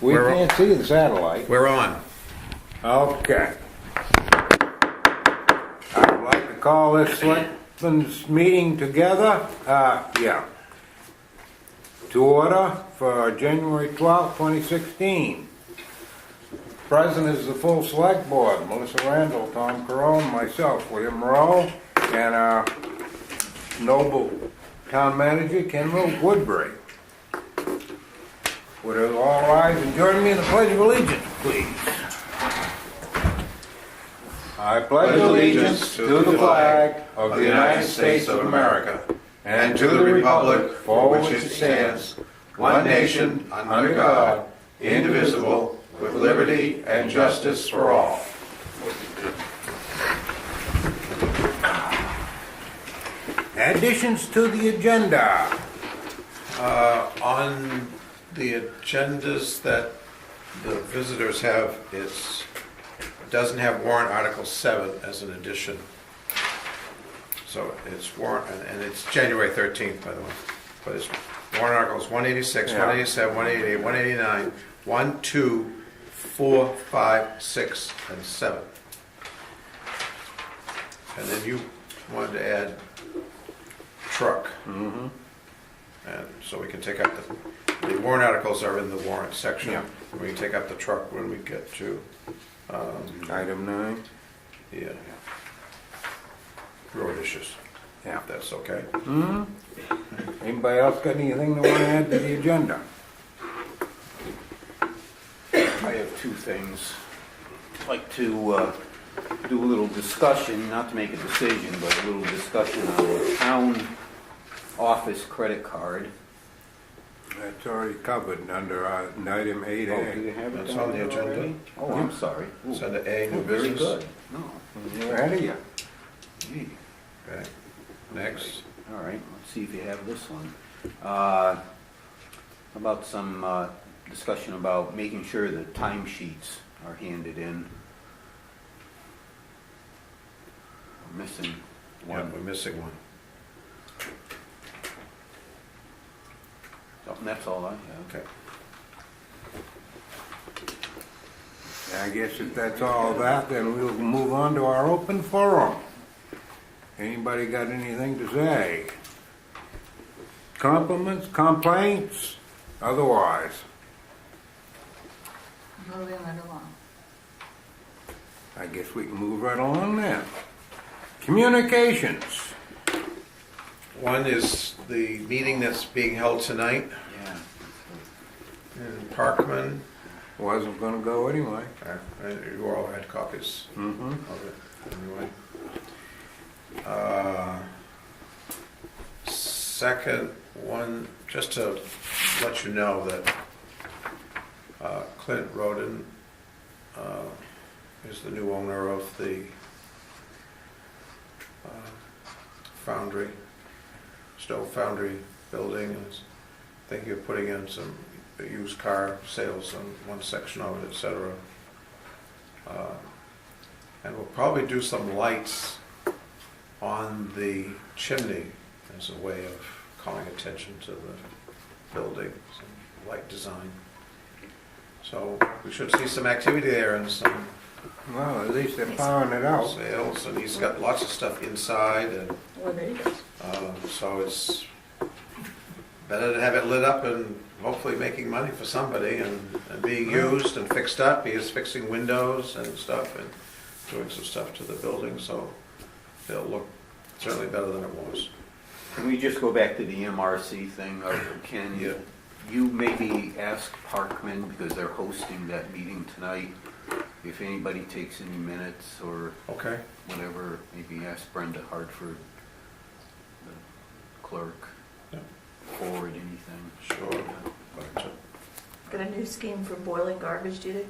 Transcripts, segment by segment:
We can't see the satellite. We're on. Okay. I'd like to call this Selectmen's meeting together, to order for January 12th, 2016. Present is the full select board, Melissa Randall, Tom Carone, myself, William Moreau, and our noble town manager, Ken Woodbury. Would you all rise and join me in the Pledge of Allegiance, please? I pledge allegiance to the flag of the United States of America and to the republic for which it stands, one nation, under God, indivisible, with liberty and justice for all. Additions to the agenda. On the agendas that the visitors have, it doesn't have warrant Article 7 as an addition. So it's warrant, and it's January 13th, by the way. But it's warrant articles 186, 187, 188, 189, 1, 2, 4, 5, 6, and 7. And then you wanted to add truck. Mm-hmm. And so we can take up the warrant articles are in the warrant section. Yeah. We can take up the truck when we get to Item 9. yeah, road issues. Yeah. If that's okay. Mm-hmm. Anybody else got anything they want to add to the agenda? I have two things. I'd like to do a little discussion, not to make a decision, but a little discussion on the town office credit card. That's already covered under item 8A. Oh, do you have it That's down on the there agenda. already? Oh, I'm sorry. Ooh. It's under A, new Oh, very business. good. No. We're ahead of you. Gee. Okay. Next. All right, let's see if you have this one. About some discussion about making sure the timesheets are handed in. We're missing Yeah, one. we're missing one. Oh, and that's all I have. Okay. I guess if that's all that, then we'll move on to our open forum. Anybody got anything to say? Compliments, complaints, otherwise? Moving right along. I guess we can move right along then. Communications. One is the meeting that's being held tonight Yeah. in Parkman. Wasn't gonna go anyway. You all had copies Mm-hmm. of it anyway. Second one, just to let you know that Clint Roden is the new owner of the foundry, stove foundry building. Is thinking of putting in some used car sales on one section of it, etc. And we'll probably do some lights on the chimney as a way of calling attention to the building, some light design. So we should see some activity there and some Well, at least they're powering it out. sales, and he's got lots of stuff inside, and Well, there you go. so it's better to have it lit up and hopefully making money for somebody and being used and fixed up. He is fixing windows and stuff and doing some stuff to the building, so it'll look certainly better than it was. Can we just go back to the MRC thing, or can Yeah. you maybe ask Parkman, because they're hosting that meeting tonight, if anybody takes any minutes or Okay. whatever, maybe ask Brenda Hartford, the clerk, Yeah. forward anything. Sure. But, Got a new scheme for boiling garbage, do they?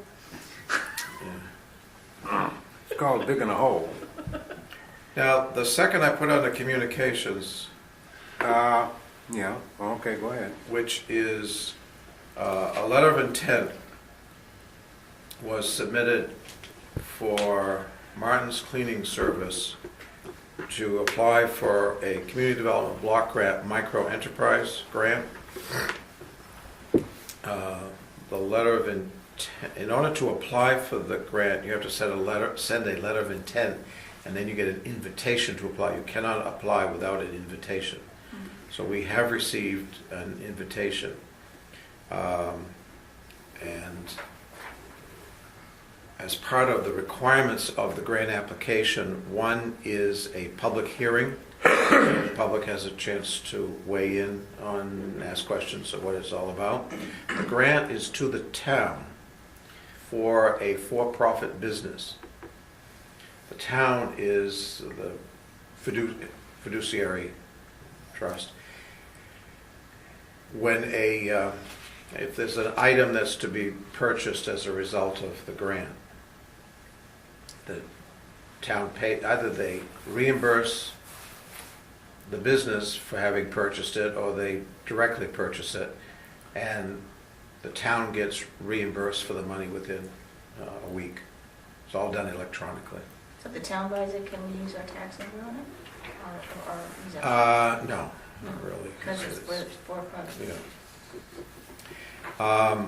yeah. It's called digging a hole. Now, the second I put on the communications, Yeah, okay, go ahead. which is a letter of intent, was submitted for Martin's Cleaning Service to apply for a Community Development Block Grant Micro Enterprise Grant. the letter of intent, in order to apply for the grant, you have to send a letter of intent, and then you get an invitation to apply. You cannot apply without an invitation. So we have received an invitation. And as part of the requirements of the grant application, one is a public hearing. The public has a chance to weigh in on, ask questions of what it's all about. The grant is to the town for a for-profit business. The town is the fiduciary trust. When if there's an item that's to be purchased as a result of the grant, the town either they reimburse the business for having purchased it, or they directly purchase it, and the town gets reimbursed for the money within a week. It's all done electronically. So if the town buys it, can we use our tax number on it? Or use that? No, not really. Because it's for profit. Yeah.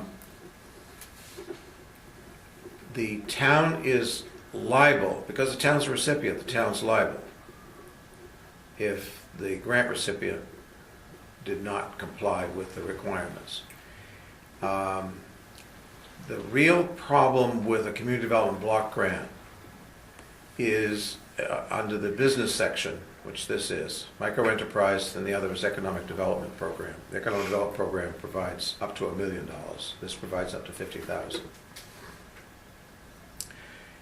The town is liable, because the town's a recipient, the town's liable if the grant recipient did not comply with the requirements. The real problem with a community development block grant is under the business section, which this is, micro enterprise, and the other is economic development program. The economic development program provides up to $1 million. This provides up to $50,000.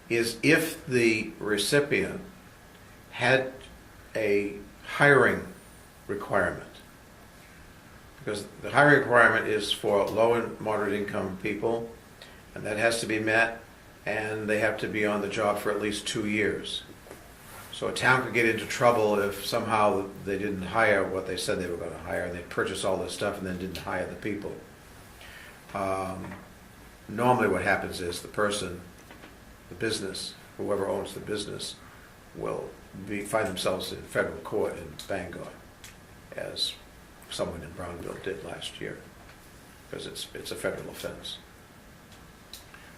Is if the recipient had a hiring requirement, because the hiring requirement is for low and moderate income people, and that has to be met, and they have to be on the job for at least 2 years. So a town could get into trouble if somehow they didn't hire what they said they were going to hire, and they purchased all this stuff and then didn't hire the people. Normally what happens is the person, the business, whoever owns the business, will find themselves in federal court in Bangor, as someone in Brownville did last year, because it's a federal offense.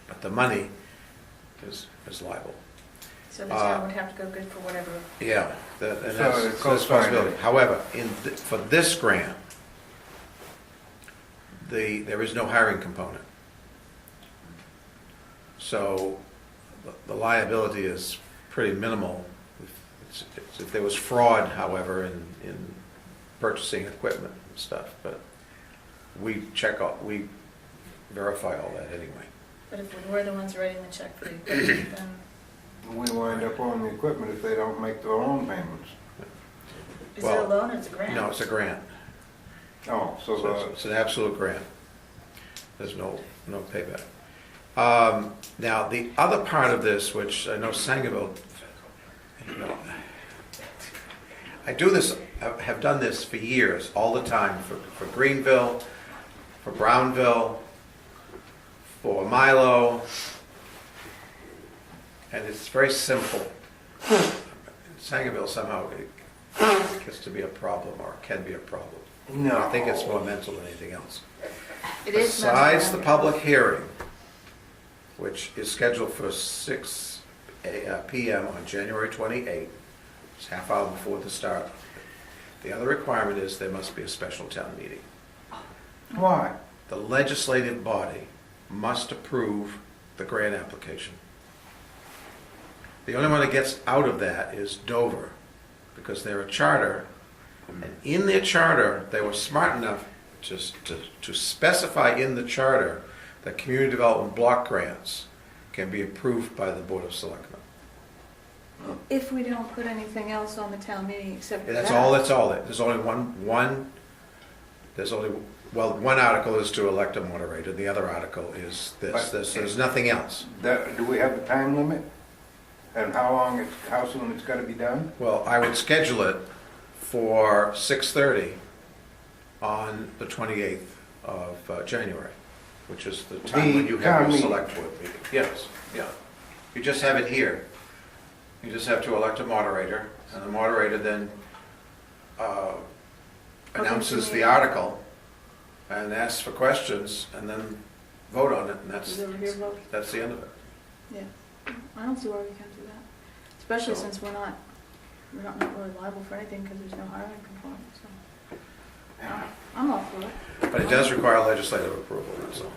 But the money is liable. So the town would have to go good for whatever. Yeah, and So that's it the goes responsibility. fine. However, for this grant, there is no hiring component. So the liability is pretty minimal. If there was fraud, however, in purchasing equipment and stuff, but we verify all that anyway. But if we're the ones writing the check for the equipment, then We wind up on the equipment if they don't make their own payments. is it a Well, loan or it's a grant? No, it's a grant. Oh, so So it's an absolute grant. There's no payback. Now, the other part of this, which I know Sangerville, I have done this for years, all the time, for Greenville, for Brownville, for Milo, and it's very simple. Sangerville somehow gets to be a problem, or can be a problem. No. I think it's more mental than anything else. It is Besides the mental. public hearing, which is scheduled for 6 p.m. on January 28th, it's half hour before the start, the other requirement is there must be a special town meeting. Why? The legislative body must approve the grant application. The only one that gets out of that is Dover, because they're a charter, and in their charter, they were smart enough just to specify in the charter that community development block grants can be approved by the Board of Selectmen. If we don't put anything else on the town meeting except for That's that. all. There's only one article is to elect a moderator. The other article is this. There's nothing else. Do we have a time limit? And how soon it's gotta be done? Well, I would schedule it for 6:30 on the 28th of January, which is the time when you have town your meeting. select board meeting. Yes, yeah. You just have it here. You just have to elect a moderator, and the moderator then announces the article and asks for questions, and then vote on it, and Is it over here vote? that's the end of it. Yeah. I don't see why we can't do that. Especially So- since we're not really liable for anything because there's no hiring component, so. I'm all for it. But it does require legislative approval, that's all.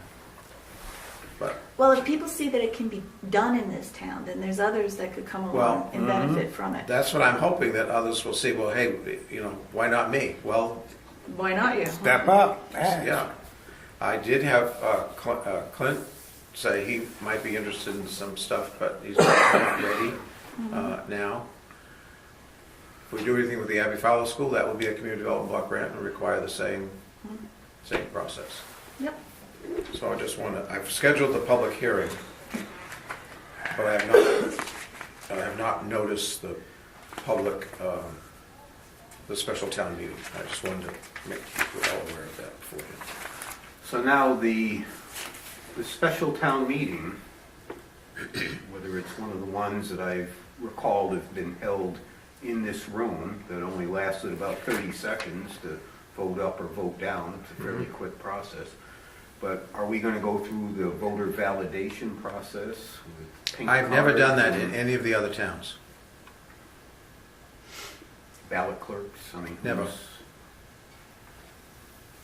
But, Well, if people see that it can be done in this town, then there's others that could come Well, along and benefit from it. that's what I'm hoping, that others will see, well, hey, why not me? Well, Why not you? Step up. yeah. I did have Clint say he might be interested in some stuff, but he's not ready now. If we do anything with the Abbey Fowler School, that will be a community development block grant and require the same process. Yep. So I've scheduled the public hearing, but I have not noticed the public, the special town meeting. I just wanted to make you all aware of that beforehand. So now the special town meeting, whether it's one of the ones that I've recalled have been held in this room that only lasted about 30 seconds to vote up or vote down, it's a fairly quick process. But are we going to go through the voter validation process? With pink I've never done that cards in and any of the other towns. ballot clerks? I mean, Never.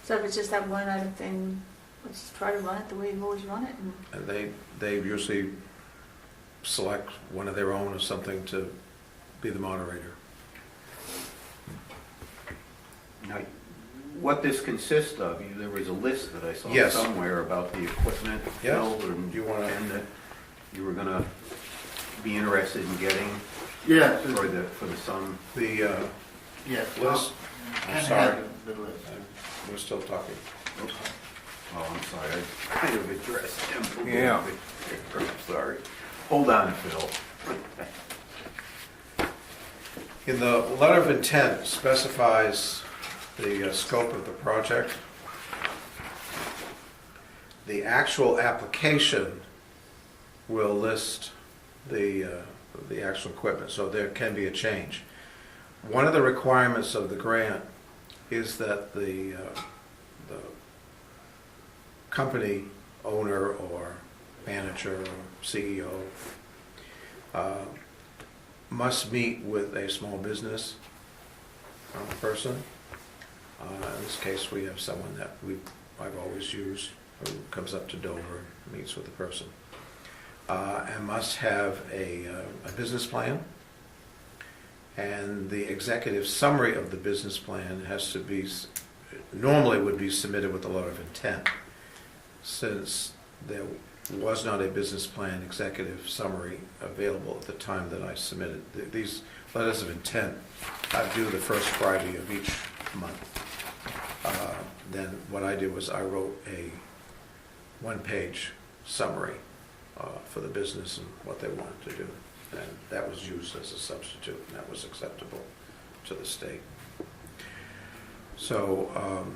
So if it's just that one item thing, let's try to run it the way you've always run it. And And they usually select one of their own or something to be the moderator. Now, what this consists of, there was a list that I saw Yes. somewhere about the equipment Yes. filled and You wanna- and that you were going to be interested in getting Yeah, for the sum. The yes. list, I'm Kinda sorry, had the list. we're still talking. Oh, I'm sorry, I kind of addressed him. Yeah. I'm sorry. Hold on, Phil. In the letter of intent specifies the scope of the project. The actual application will list the actual equipment, so there can be a change. One of the requirements of the grant is that the company owner or manager or CEO must meet with a small business person. In this case, we have someone that I've always used, who comes up to Dover and meets with the person. And must have a business plan. And the executive summary of the business plan has to be, normally would be submitted with a letter of intent. Since there was not a business plan executive summary available at the time that I submitted these letters of intent, I do the first Friday of each month. Then what I did was I wrote a one-page summary for the business and what they wanted to do. And that was used as a substitute, and that was acceptable to the state. So,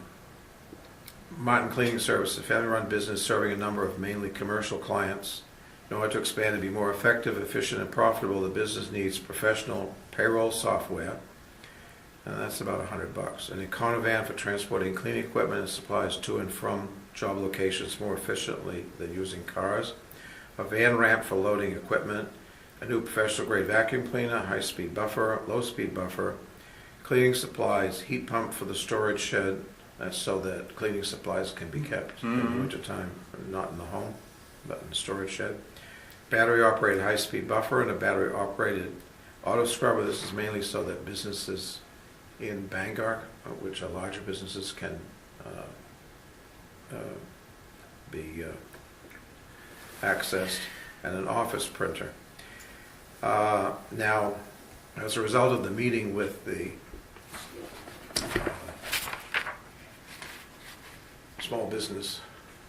Martin Cleaning Service, a family-run business serving a number of mainly commercial clients. In order to expand and be more effective, efficient, and profitable, the business needs professional payroll software, and that's about $100. An econovan for transporting cleaning equipment and supplies to and from job locations more efficiently than using cars. A van ramp for loading equipment. A new professional-grade vacuum cleaner, high-speed buffer, low-speed buffer. Cleaning supplies, heat pump for the storage shed, that's so that cleaning supplies can be kept in the wintertime, not in the home, but in the storage shed. Battery-operated high-speed buffer and a battery-operated auto scrubber. This is mainly so that businesses in Bangor, which are larger businesses, can be accessed, and an office printer. Now, as a result of the meeting with the small business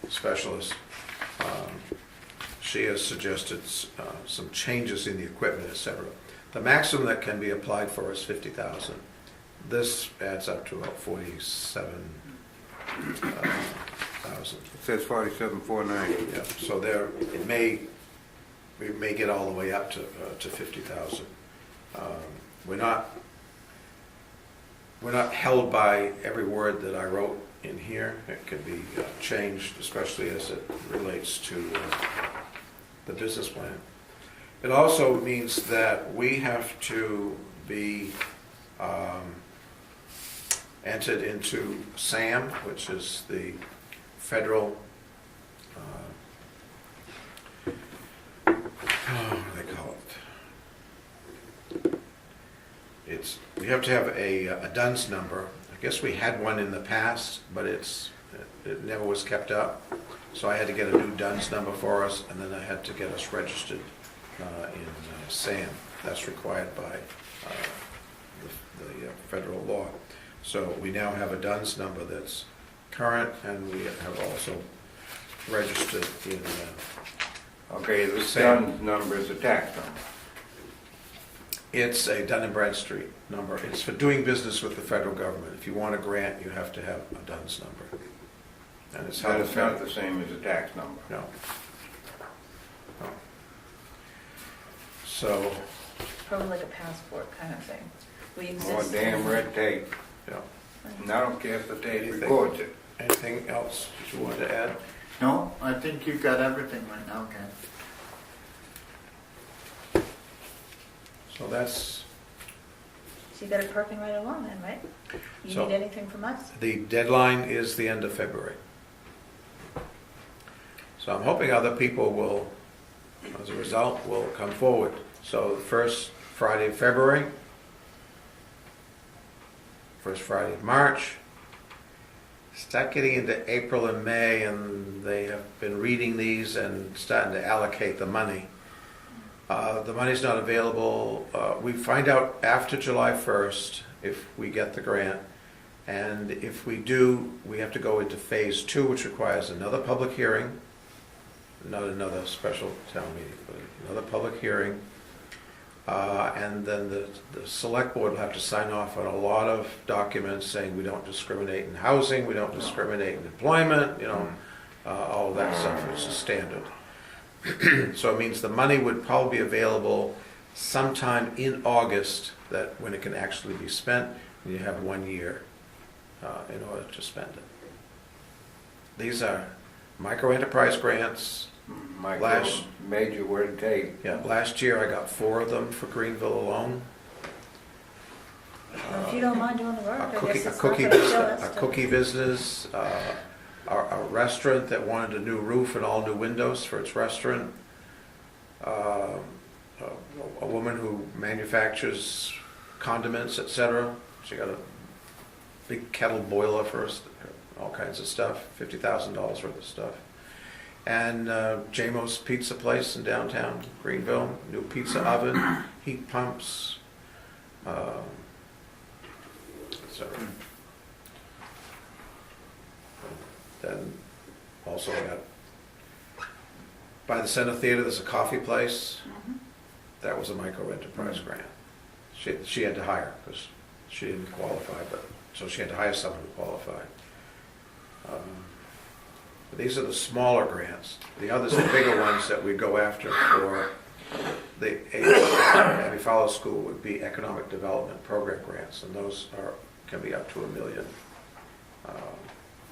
specialist, she has suggested some changes in the equipment, etc. The maximum that can be applied for is $50,000. This adds up to about $47,000. It says 47,490. Yeah, so we may get all the way up to 50,000. We're not held by every word that I wrote in here. It can be changed, especially as it relates to the business plan. It also means that we have to be entered into SAM, which is the federal, what do they call it? We have to have a DUNS number. I guess we had one in the past, but it never was kept up. So I had to get a new DUNS number for us, and then I had to get us registered in SAM. That's required by the federal law. So we now have a DUNS number that's current, and we have also registered in Okay, this Same. DUNS number is a tax number. it's a Dun and Bradstreet number. It's for doing business with the federal government. If you want a grant, you have to have a DUNS number. And it's how That it's is not the same as a tax number. No. No. So, Probably like a passport kind of thing. We More exist. damn red tape. yeah. And I don't care if the tape Anything? records it. Anything else that you wanted to add? No, I think you've got everything right now, Ken. So that's, So you got it perking right along then, right? You So- need anything from us? the deadline is the end of February. So I'm hoping other people will, as a result, will come forward. So the first Friday of February, first Friday of March, start getting into April and May, and they have been reading these and starting to allocate the money. The money's not available. We find out after July 1st if we get the grant. And if we do, we have to go into phase 2, which requires another public hearing, not another special town meeting, but another public hearing. And then the select board will have to sign off on a lot of documents saying we don't discriminate in housing, we don't discriminate in employment, all of that stuff is a standard. So it means the money would probably be available sometime in August, that when it can actually be spent, and you have 1 year in order to spend it. These are micro enterprise grants. Micro, Last- major red tape. Yeah, last year I got 4 of them for Greenville alone. Well, if you don't mind doing the work, A I cookie, guess a it's cookie not gonna business, kill a us. cookie business, a restaurant that wanted a new roof and all new windows for its restaurant. A woman who manufactures condiments, etc. She got a big kettle boiler for us, all kinds of stuff, $50,000 worth of stuff. And JMO's Pizza Place in downtown Greenville, new pizza oven, heat pumps, etc. Then also I got, by the Center Theater, there's a coffee place. Mhm. That was a micro enterprise grant. She had to hire because she didn't qualify, but so she had to hire someone who qualified. But these are the smaller grants. The others, the bigger ones that we go after for the Abbey Fowler School would be economic development program grants, and those can be up to $1 million.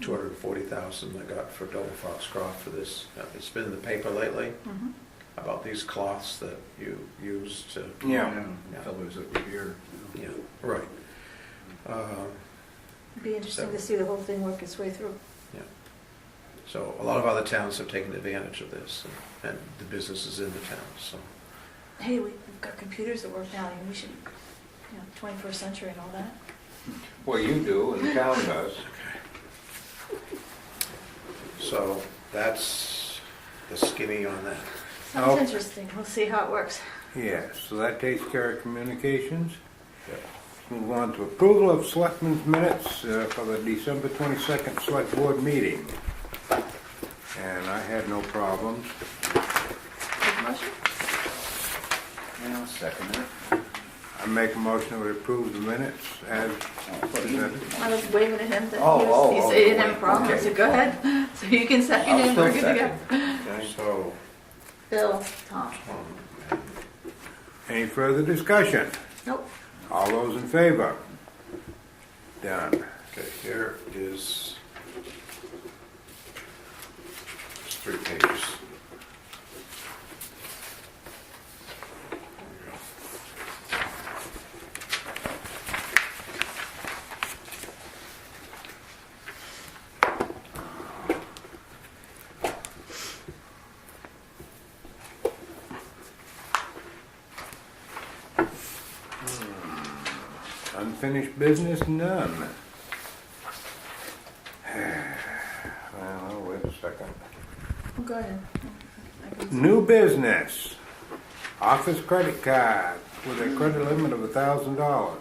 240,000 I got for Dover Foxcroft for this. It's been in the paper lately Mhm. about these cloths that you use to. Yeah. Fellows over here. Yeah, right. It'd be interesting to see the whole thing work its way through. So a lot of other towns have taken advantage of this, and the businesses in the town, so. Hey, we've got computers that work now, and we should, 21st century and all that. Well, you do, and the town does. So that's the skinny on that. Sounds Oh. interesting. We'll see how it works. Yeah, so that takes care of communications. Yep. Move on to approval of selectmen's minutes for the December 22nd select board meeting. And I had no problems. Take a motion? Yeah, I'll second it. I make a motion to approve the minutes as presented. I was waving at him that Oh, he said he didn't have a wait, problem. I okay. said, go ahead. So you can second I'll it. We're still good to go. second. So, Bill, Tom. Any further discussion? Nope. All those in favor? Done. okay, here is 3 pages. Unfinished business, none. Well, wait a second. Oh, go ahead. I can- New business, office credit card with a credit limit of $1,000.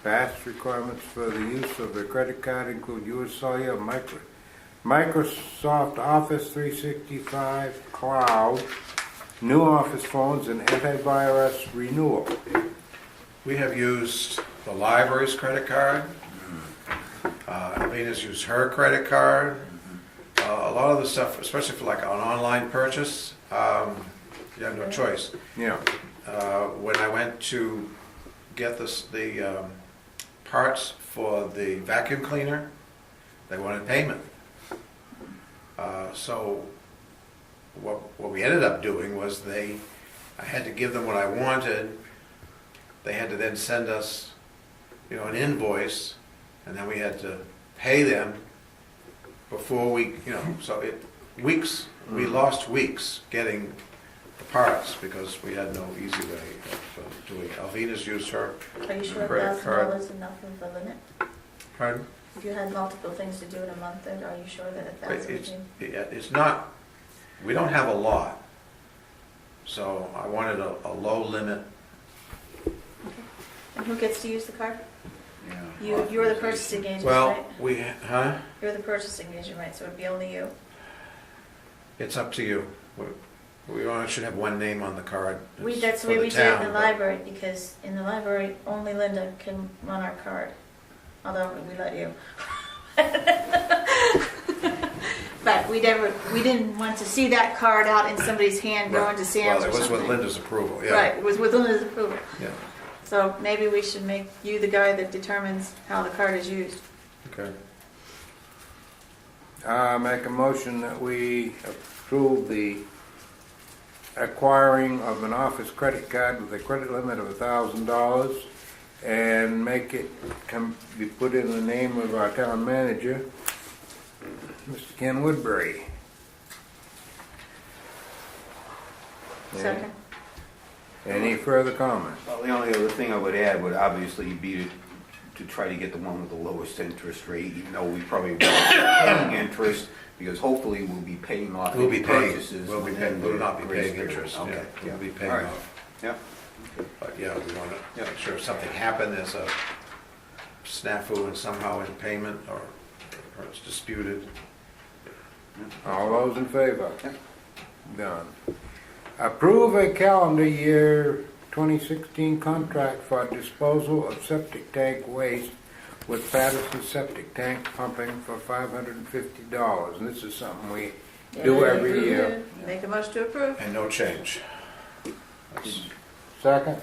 Past requirements for the use of the credit card include US Cellular, Microsoft Office 365 Cloud, new office phones, and antivirus renewal. We have used the library's credit card. Alina's used her credit card. A lot of the stuff, especially for like an online purchase, you have no choice. Yeah, When I went to get the parts for the vacuum cleaner, they wanted payment. So what we ended up doing was I had to give them what I wanted. They had to then send us, an invoice, and then we had to pay them before we, so weeks, we lost weeks getting the parts because we had no easy way of doing it. Alvina's used her Are you sure credit card. $1,000 enough of a limit? Pardon? If you had multiple things to do in a month, then are you sure that It's not, we don't have a lot. So I wanted a low limit. And who gets to use the card? Yeah. You're the purchasing agent, Well, right? You're the purchasing agent, right? So it'd be only you. It's up to you. We only should have one name on the card. It's That's the for way we do it in town, the but- library, because in the library, only Linda can run our card. Although we let you. But we didn't want to see that card out in somebody's hand going to Sam's Well, or it was with something. Linda's approval, yeah. Right, it was with Linda's approval. Yeah, So maybe we should make you the guy that determines how the card is used. okay. make a motion that we approve the acquiring of an office credit card with a credit limit of $1,000 and make it be put in the name of our town manager, Mr. Ken Woodbury. Second. Any further comments? Well, the only other thing I would add would obviously be to try to get the one with the lowest interest rate, even though we probably won't be paying interest, because hopefully we'll be paying off We'll be any paying, purchases. we'll within not be the grace paying period. interest, Okay, yeah, we'll be paying All right. off. Yeah. But yeah, we want to make sure if something happened, there's a snafu and somehow in payment or it's disputed. All those in favor? Done. Approve a calendar year 2016 contract for disposal of septic tank waste with Patterson Septic Tank Pumping for $550. And this is something we do every year. Make a motion to approve. And no change. That's- Second?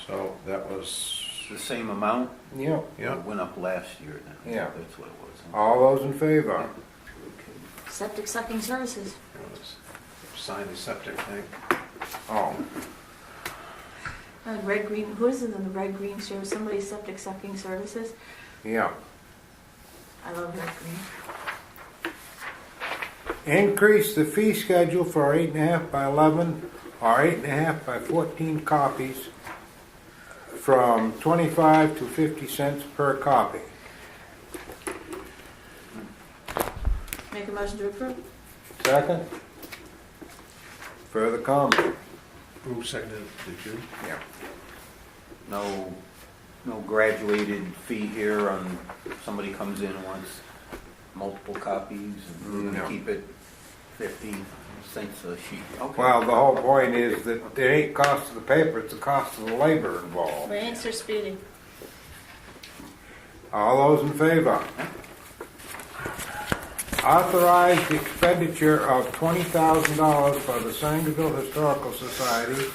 So that was, The same amount? Yeah. yeah, It went up last year then. Yeah. That's what it was. All those in favor? Okay. Septic sucking services. it was signed the septic tank. Oh, Red Green, who is it in the Red Green show? Somebody's septic sucking services. yeah. I love Red Green. Increase the fee schedule for 8.5 by 11 or 8.5 by 14 copies from 25 to 50 cents per copy. Make a motion to approve. Second? Further comment? Who seconded it? Did you? Yeah. No graduated fee here on, somebody comes in and wants multiple copies, and we're No. gonna keep it 50 cents a sheet. Okay. Well, the whole point is that it ain't cost of the paper, it's the cost of the labor involved. We ain't so speedy. All those in favor? Authorize the expenditure of $20,000 for the Sangerville Historical Society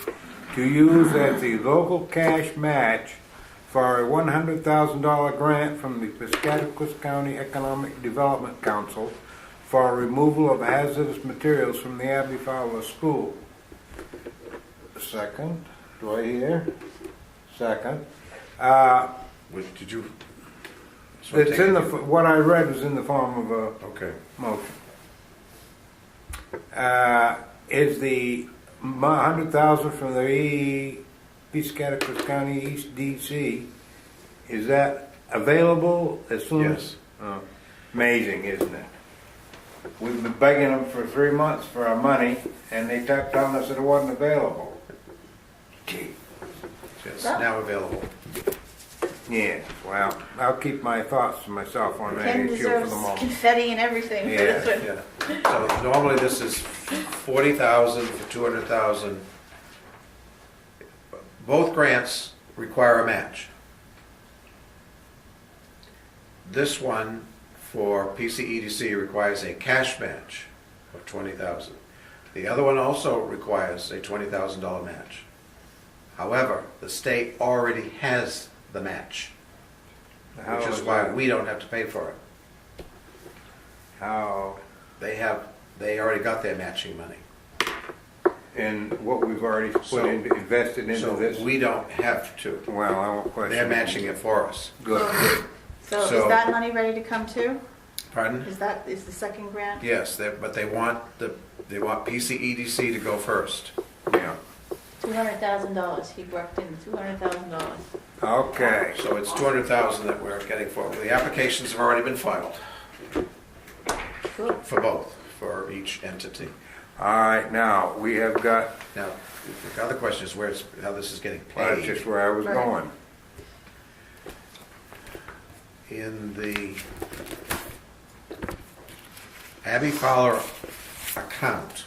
to use as the local cash match for a $100,000 grant from the Piscataquis County Economic Development Council for removal of hazardous materials from the Abbey Fowler School. Second, do I hear? Second. Did you? so It's take in it- the, what I read was in the form of a Okay. motion. Is the 100,000 from the Piscataquis County East DC, is that available as soon as? Yes. Oh, amazing, isn't it? We've been begging them for 3 months for our money, and they kept telling us that it wasn't available. Gee. It's Well- now available. Yeah, well, I'll keep my thoughts to myself on that Ken issue for deserves the moment. confetti and everything for Yeah, this one. Yeah. So normally this is 40,000 for 200,000. Both grants require a match. This one for PCEDC requires a cash match of 20,000. The other one also requires a $20,000 match. However, the state already has the match, How which is is why that? we don't have to pay for it. How, They already got their matching money. and what we've already put into, invested into So this? we don't have to. Well, I won't question. They're matching it for us. Good. So is So- that money ready to come too? Pardon? Is the second grant? Yes, but they want PCEDC to go first. Yeah. $200,000, he worked in $200,000. Okay. So it's 200,000 that we're getting for. The applications have already been filed Good. for both, for each entity. All right, now, we have got, Now, the other question is how this is getting that's paid. just where I was Right. going. In the Abbey Fowler account,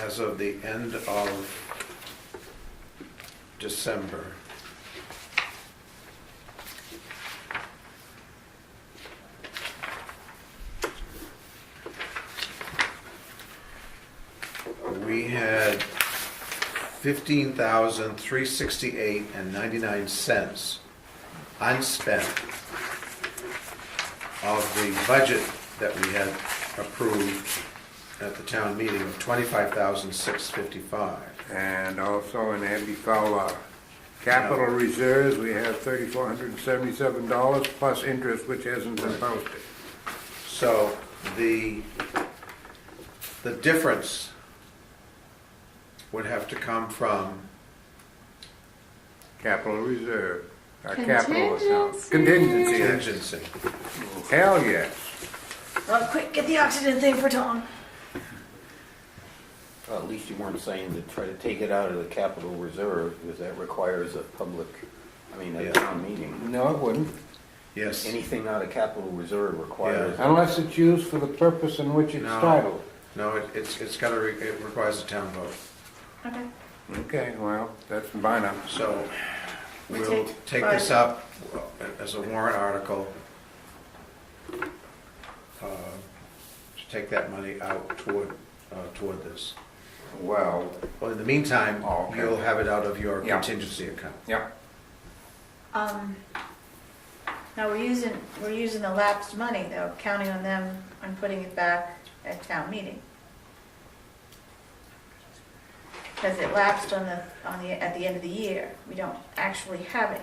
as of the end of December, we had 15,368.99 unspent of the budget that we had approved at the town meeting of 25,655. And also in Abbey Fowler capital reserves, we have $3,477 plus interest, which hasn't been posted. So the difference would have to come from, Capital reserve, our capital account. Contingency. Contingency. contingency. Hell yes. Well, quick, get the oxygen thing for Tom. Well, at least you weren't saying to try to take it out of the capital reserve, because that requires a Yeah. a town meeting. No, it wouldn't, Yes. Anything out of capital reserve requires. unless it's used for the purpose in which it's No. titled. No, it requires a town vote. Okay. Okay, well, that's fine. So We we'll take take this up as a warrant article. To take that money out toward this. Well, Well, in the meantime, Oh, okay. you'll have it out of your Yeah. contingency account. yeah. Now, we're using the lapsed money though, counting on them and putting it back at town meeting. Because it lapsed at the end of the year. We don't actually have it.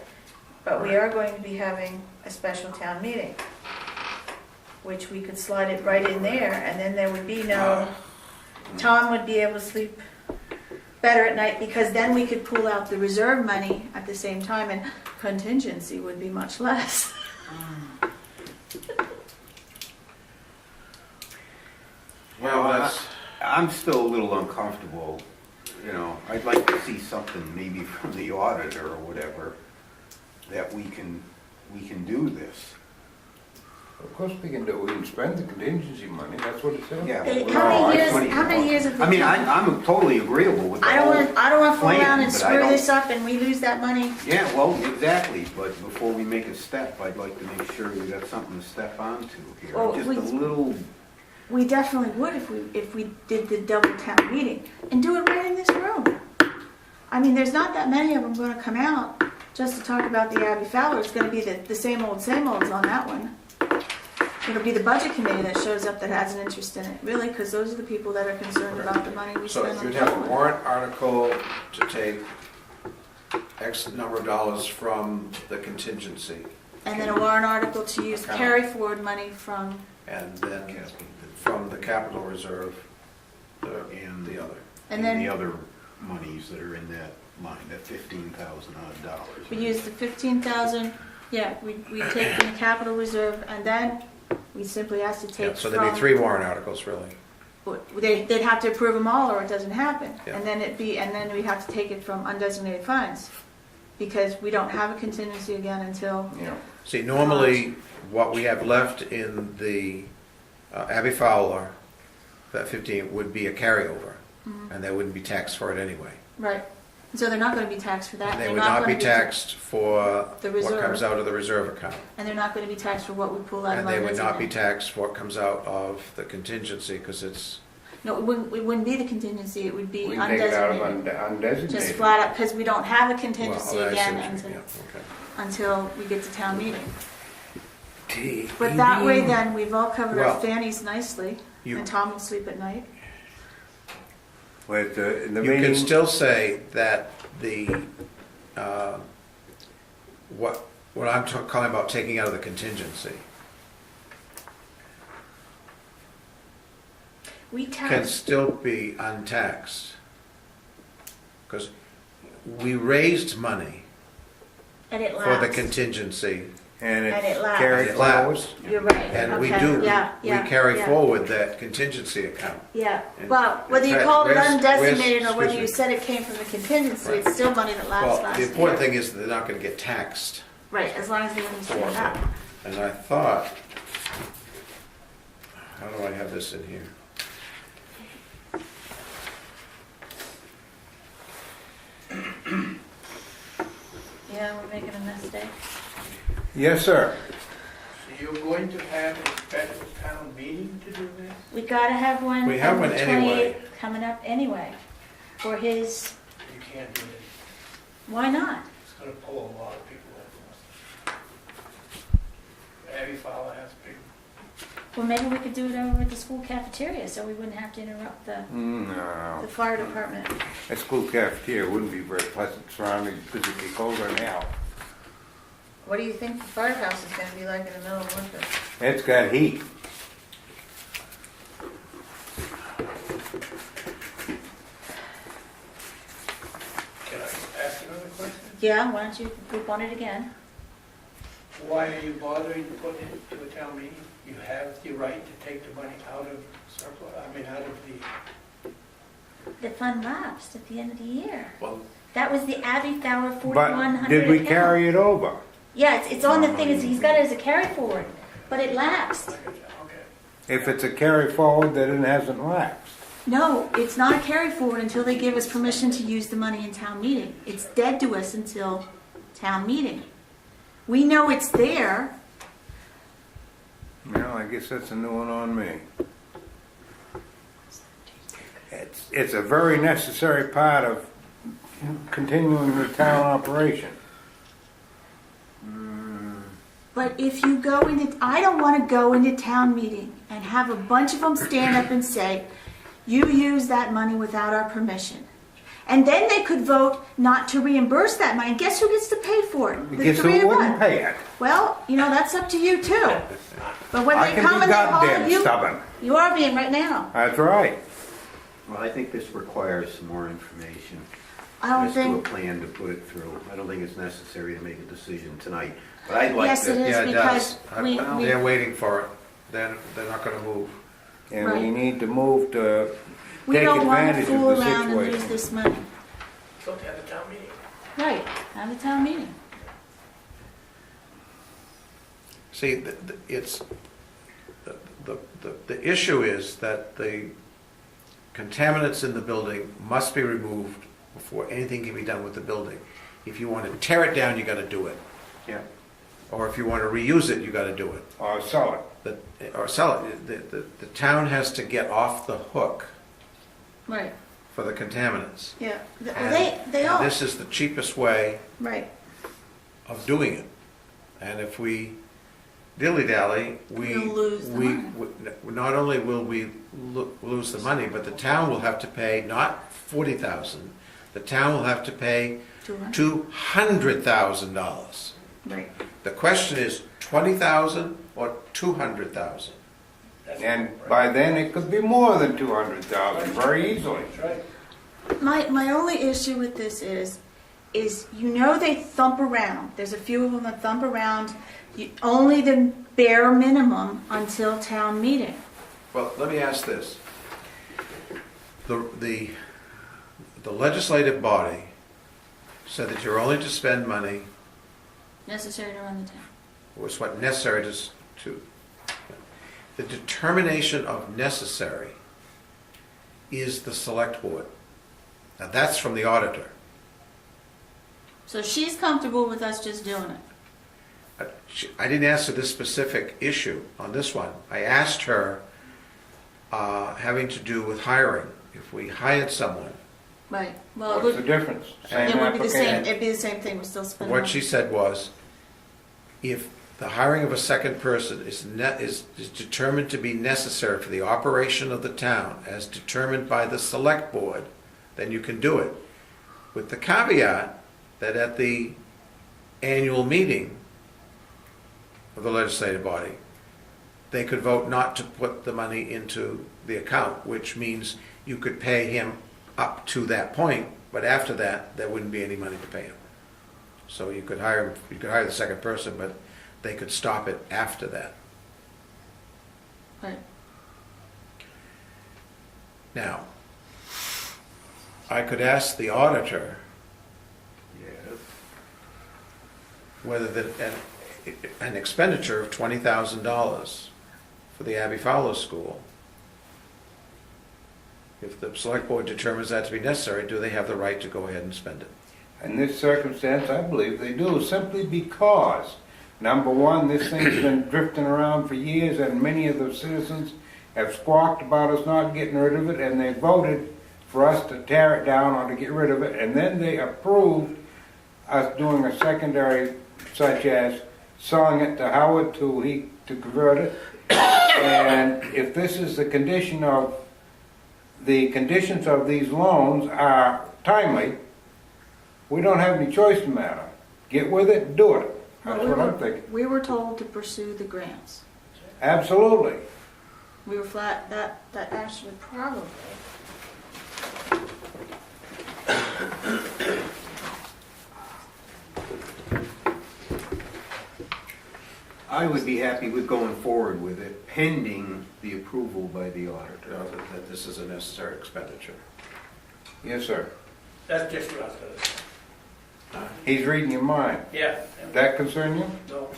But we are going to be having a special town meeting, which we could slide it right in there, and then there would be Tom would be able to sleep better at night, because then we could pull out the reserve money at the same time, and contingency would be much less. Well, that's, I'm still a little uncomfortable, I'd like to see something maybe from the auditor or whatever, that we can do this. Of course we can do, we can spend the contingency money, that's what it says. Yeah. Hey, well, how many no, I- years- how many years have we I mean, done- I'm totally agreeable with the I don't whole want to fool plan, around and but I screw don't- this up and we lose that money. Yeah, well, exactly, but before we make a step, I'd like to make sure we got something to step onto here. Well, Just we- a little, We definitely would if we did the double town meeting and do it right in this room. I mean, there's not that many of them going to come out just to talk about the Abby Fowler, it's gonna be the same olds on that one. It'll be the budget committee that shows up that has an interest in it, really, because those are the people that are concerned about the money we So spend on you'd the have a town. warrant article to take X number of dollars from the contingency, And then a warrant article to use Account. carry forward money from, and then from the capital reserve, And the other. and the then other monies that are in that line, that $15,000. we use the 15,000, yeah, we take from the capital reserve, and then we simply ask to Yeah, take so from. there'd be 3 warrant articles, really. They'd have to approve them all or it doesn't happen. Yeah. And then we'd have to take it from undesignated funds, because we don't have a contingency again until, Yeah. See, normally, what we have left in the Abbey Fowler, that 15, would be a carryover, and they wouldn't be taxed for it anyway. right. So they're not gonna be taxed for that. And they They're would not be gonna taxed for The what reserve. comes out of the reserve account. And they're not gonna be taxed for what we pull out of And they would not be undesignated. taxed for what comes out of the contingency, because it's, No, it wouldn't be the contingency, it would be We can take it out of undesignated. Just undesignated. flat up, because we don't have a well, contingency I see again what you until, mean, yeah, okay. until we get to town meeting. But that way then, we've all covered our Well, fannies nicely, You- and Tom will sleep at night. With the You can meeting, still say that the, what I'm calling about taking out of the contingency We can tax, still be untaxed. Because we raised money and it for the lasts. contingency, and And it it's lasts. carried It forward. lasts. You're right. And we Okay. do, we Yeah, carry yeah. forward that contingency account. Yeah, And- well, whether you in fact, call it where's- undesignated or whether excuse you me. said it came from the contingency, Right. it's still money that lasts Well, last the important year. thing is that they're not gonna get taxed Right, as long as they for understand that. it. And I thought, how do I have this in here? Yeah, we're making a mistake. Yes, sir. So you're going to have a special town meeting to do this? We gotta have one. We have on one the anyway. 28th coming up anyway, for his, You can't do it. why not? It's gonna pull a lot of people in. Abby Fowler has big, Well, maybe we could do it over at the school cafeteria, so we wouldn't have to interrupt the No, fire department. a school cafeteria wouldn't be very pleasant surrounding because it'd be colder now. What do you think the firehouse is gonna be like in the middle of winter? It's got heat. can I ask another question? Yeah, why don't you poop on it again? Why are you bothering to put it to a town meeting? You have the right to take the money out of surplus, out of the, The fund lapsed at the end of the year. Well, That was the Abbey Fowler But 4100 did we account. carry it over? Yeah, it's on the thing, he's got it as a carry forward, but it lapsed. okay. If it's a carry forward, then it hasn't lapsed. No, it's not a carry forward until they give us permission to use the money in town meeting. It's dead to us until town meeting. We know it's there. Well, I guess that's a new one on me. It's a very necessary part of continuing the town operation. But if you go into, I don't want to go into town meeting and have a bunch of them stand up and say, you use that money without our permission. And then they could vote not to reimburse that money. And guess who gets to pay for it? I The guess three who of wouldn't us. pay it? Well, that's up to you too. But when I they can come be and they haul goddamn you, stubborn. you are being right now. That's right. Well, I think this requires some more information I don't as to a think, plan to put it through. I don't think it's necessary to make a decision tonight, but I'd like yes, it to. is yeah, it because does. we, They're waiting for it. They're not gonna move. And we Right. need to move to we take don't want to advantage fool of the around and lose situation. this money. So to have a town meeting. Right, have a town meeting. See, it's, the issue is that the contaminants in the building must be removed before anything can be done with the building. If you want to tear it down, you gotta do it. Yeah. Or if you want to reuse it, you gotta do it. Or sell it. Or sell it. The town has to get off the hook Right, for the contaminants. yeah. And They all, This is the cheapest way right. of doing it. And if we dilly-dally, We'll lose the money. not only will we lose the money, but the town will have to pay not 40,000, the town will have to pay $200,000. Right. The question is 20,000 or 200,000? And by then, it could be more than 200,000, very easily. That's right. My only issue with this is they thump around. There's a few of them that thump around only the bare minimum until town meeting. Well, let me ask this. The legislative body said that you're only to spend money, Necessary to run the town. was what necessary to. The determination of necessary is the select board. Now that's from the auditor. So she's comfortable with us just doing it. I didn't answer this specific issue on this one. I asked her having to do with hiring. If we hired someone, Right. Well, What's the difference? Same it would be the same. application. It'd be the same thing. We're still spending. what money. she said was, if the hiring of a second person is determined to be necessary for the operation of the town, as determined by the select board, then you can do it. With the caveat that at the annual meeting of the legislative body, they could vote not to put the money into the account, which means you could pay him up to that point, but after that, there wouldn't be any money to pay him. So you could hire the second person, but they could stop it after that. Right. Now, I could ask the auditor Yes. whether an expenditure of $20,000 for the Abbey Fowler School, if the select board determines that to be necessary, do they have the right to go ahead and spend it? In this circumstance, I believe they do, simply because, number one, this thing's been drifting around for years, and many of the citizens have squawked about us not getting rid of it, and they voted for us to tear it down or to get rid of it, and then they approved us doing a secondary, such as selling it to Howard to convert it. And if this is the conditions of these loans are timely, we don't have any choice in the matter. Get with it, do it. That's what I'm thinking. We were told to pursue the grants. Absolutely. We were flat. That actually probably. I would be happy with going forward with it pending the approval by the auditor. That this is a necessary expenditure. Yes, sir. That's just what I was gonna say. He's reading your mind. Yeah. That concern you? No.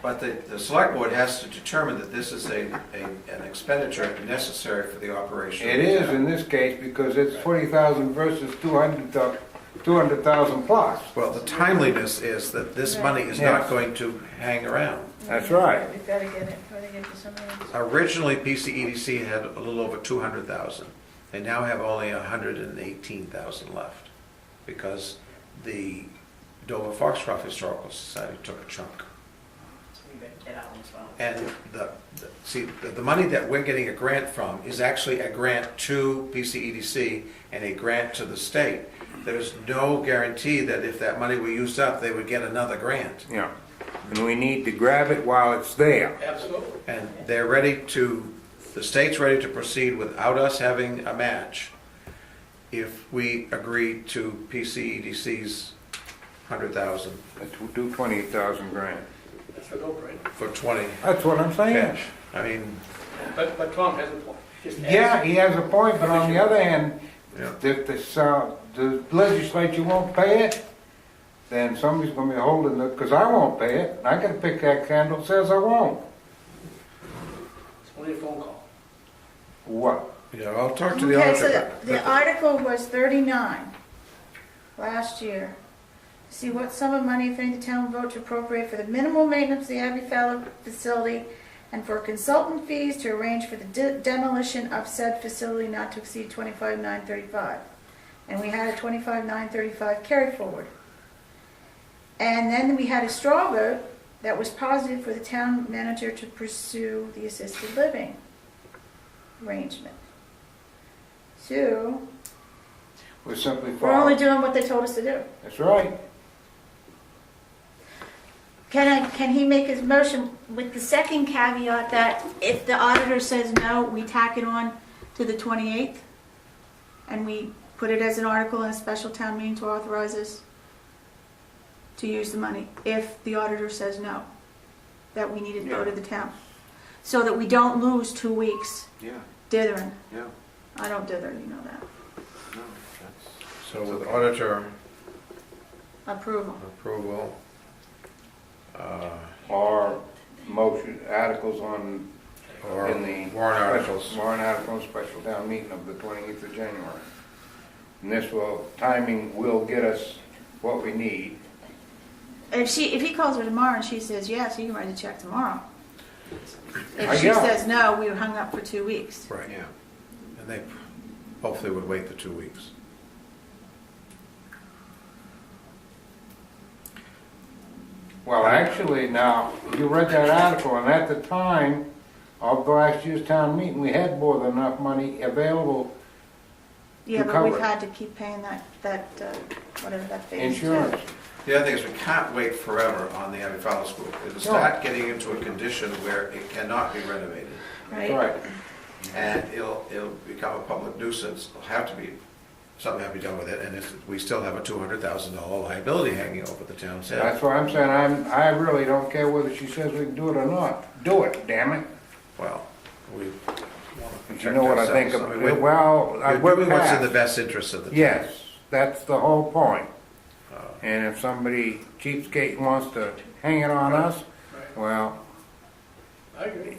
But the select board has to determine that this is an expenditure necessary for the operation. It of the is town. in this case because it's 40,000 versus 200,000 plus. Well, the timeliness is that this money is Yes. not going to hang around. That's right. We've got to get it, got to get to somebody else. Originally, PCEDC had a little over 200,000. They now have only 118,000 left because the Dover Foxcroft Historical Society took a chunk. And the money that we're getting a grant from is actually a grant to PCEDC and a grant to the state. There's no guarantee that if that money were used up, they would get another grant. Yeah. And we need to grab it while it's there. Absolutely. And the state's ready to proceed without us having a match if we agree to PCEDC's 100,000 Let's do 28,000 grand. That's a no-brainer. for 20 That's what I'm saying. cash. I mean, But Tom has a point. Just ask. Yeah, he has a point, but on the other hand, yeah. if the legislature won't pay it, then somebody's gonna be holding it, because I won't pay it. I gotta pick that candle that says I won't. It's only a phone call. What? Yeah, I'll talk to the Okay, auditor. so the article was 39 last year. See what sum of money, if any, the town will vote to appropriate for the minimal maintenance of the Abbey Fowler facility and for consultant fees to arrange for the demolition of said facility not to exceed $25,935. And we had a $25,935 carry forward. And then we had a straw vote that was positive for the town manager to pursue the assisted living arrangement. So, We're simply we're only following. doing what they told us to do. That's right. Can he make his motion with the second caveat that if the auditor says no, we tack it on to the 28th? And we put it as an article in a special town meeting to authorize us to use the money if the auditor says no, that we need a vote of the town. So that we don't lose 2 weeks Yeah, dithering. yeah, I don't dither, you know that. no, that's, So with auditor Approval. approval, Or motion, articles on, or in the. warrant articles. Warrant articles, special town meeting of the 28th of January. And this will, timing will get us what we need. If he calls her tomorrow and she says yes, he can write a check tomorrow. If I she know. says no, we were hung up for 2 weeks. Right, yeah. and they hopefully would wait the 2 weeks. Well, actually, now, you read that article, and at the time of the last year's town meeting, we had more than enough money available Yeah, to but we've cover had to keep paying that whatever that fee is. insurance. The other thing is we can't wait forever on the Abbey Fowler School. It'll start getting into a condition where it cannot be renovated. That's Right? right. And it'll become a public nuisance. It'll have to be, something have to be done with it, and we still have a $200,000 liability hanging over the town's head. That's why I'm saying, I really don't care whether she says we can do it or not. Do it, damn it. Well, we want to protect You know what I think ourselves. of, I mean, well, we're doing what's in passed. the best interest of the town. Yes, that's the whole point. Uh, And if somebody cheapskate wants to hang it on us, Right. well, I agree.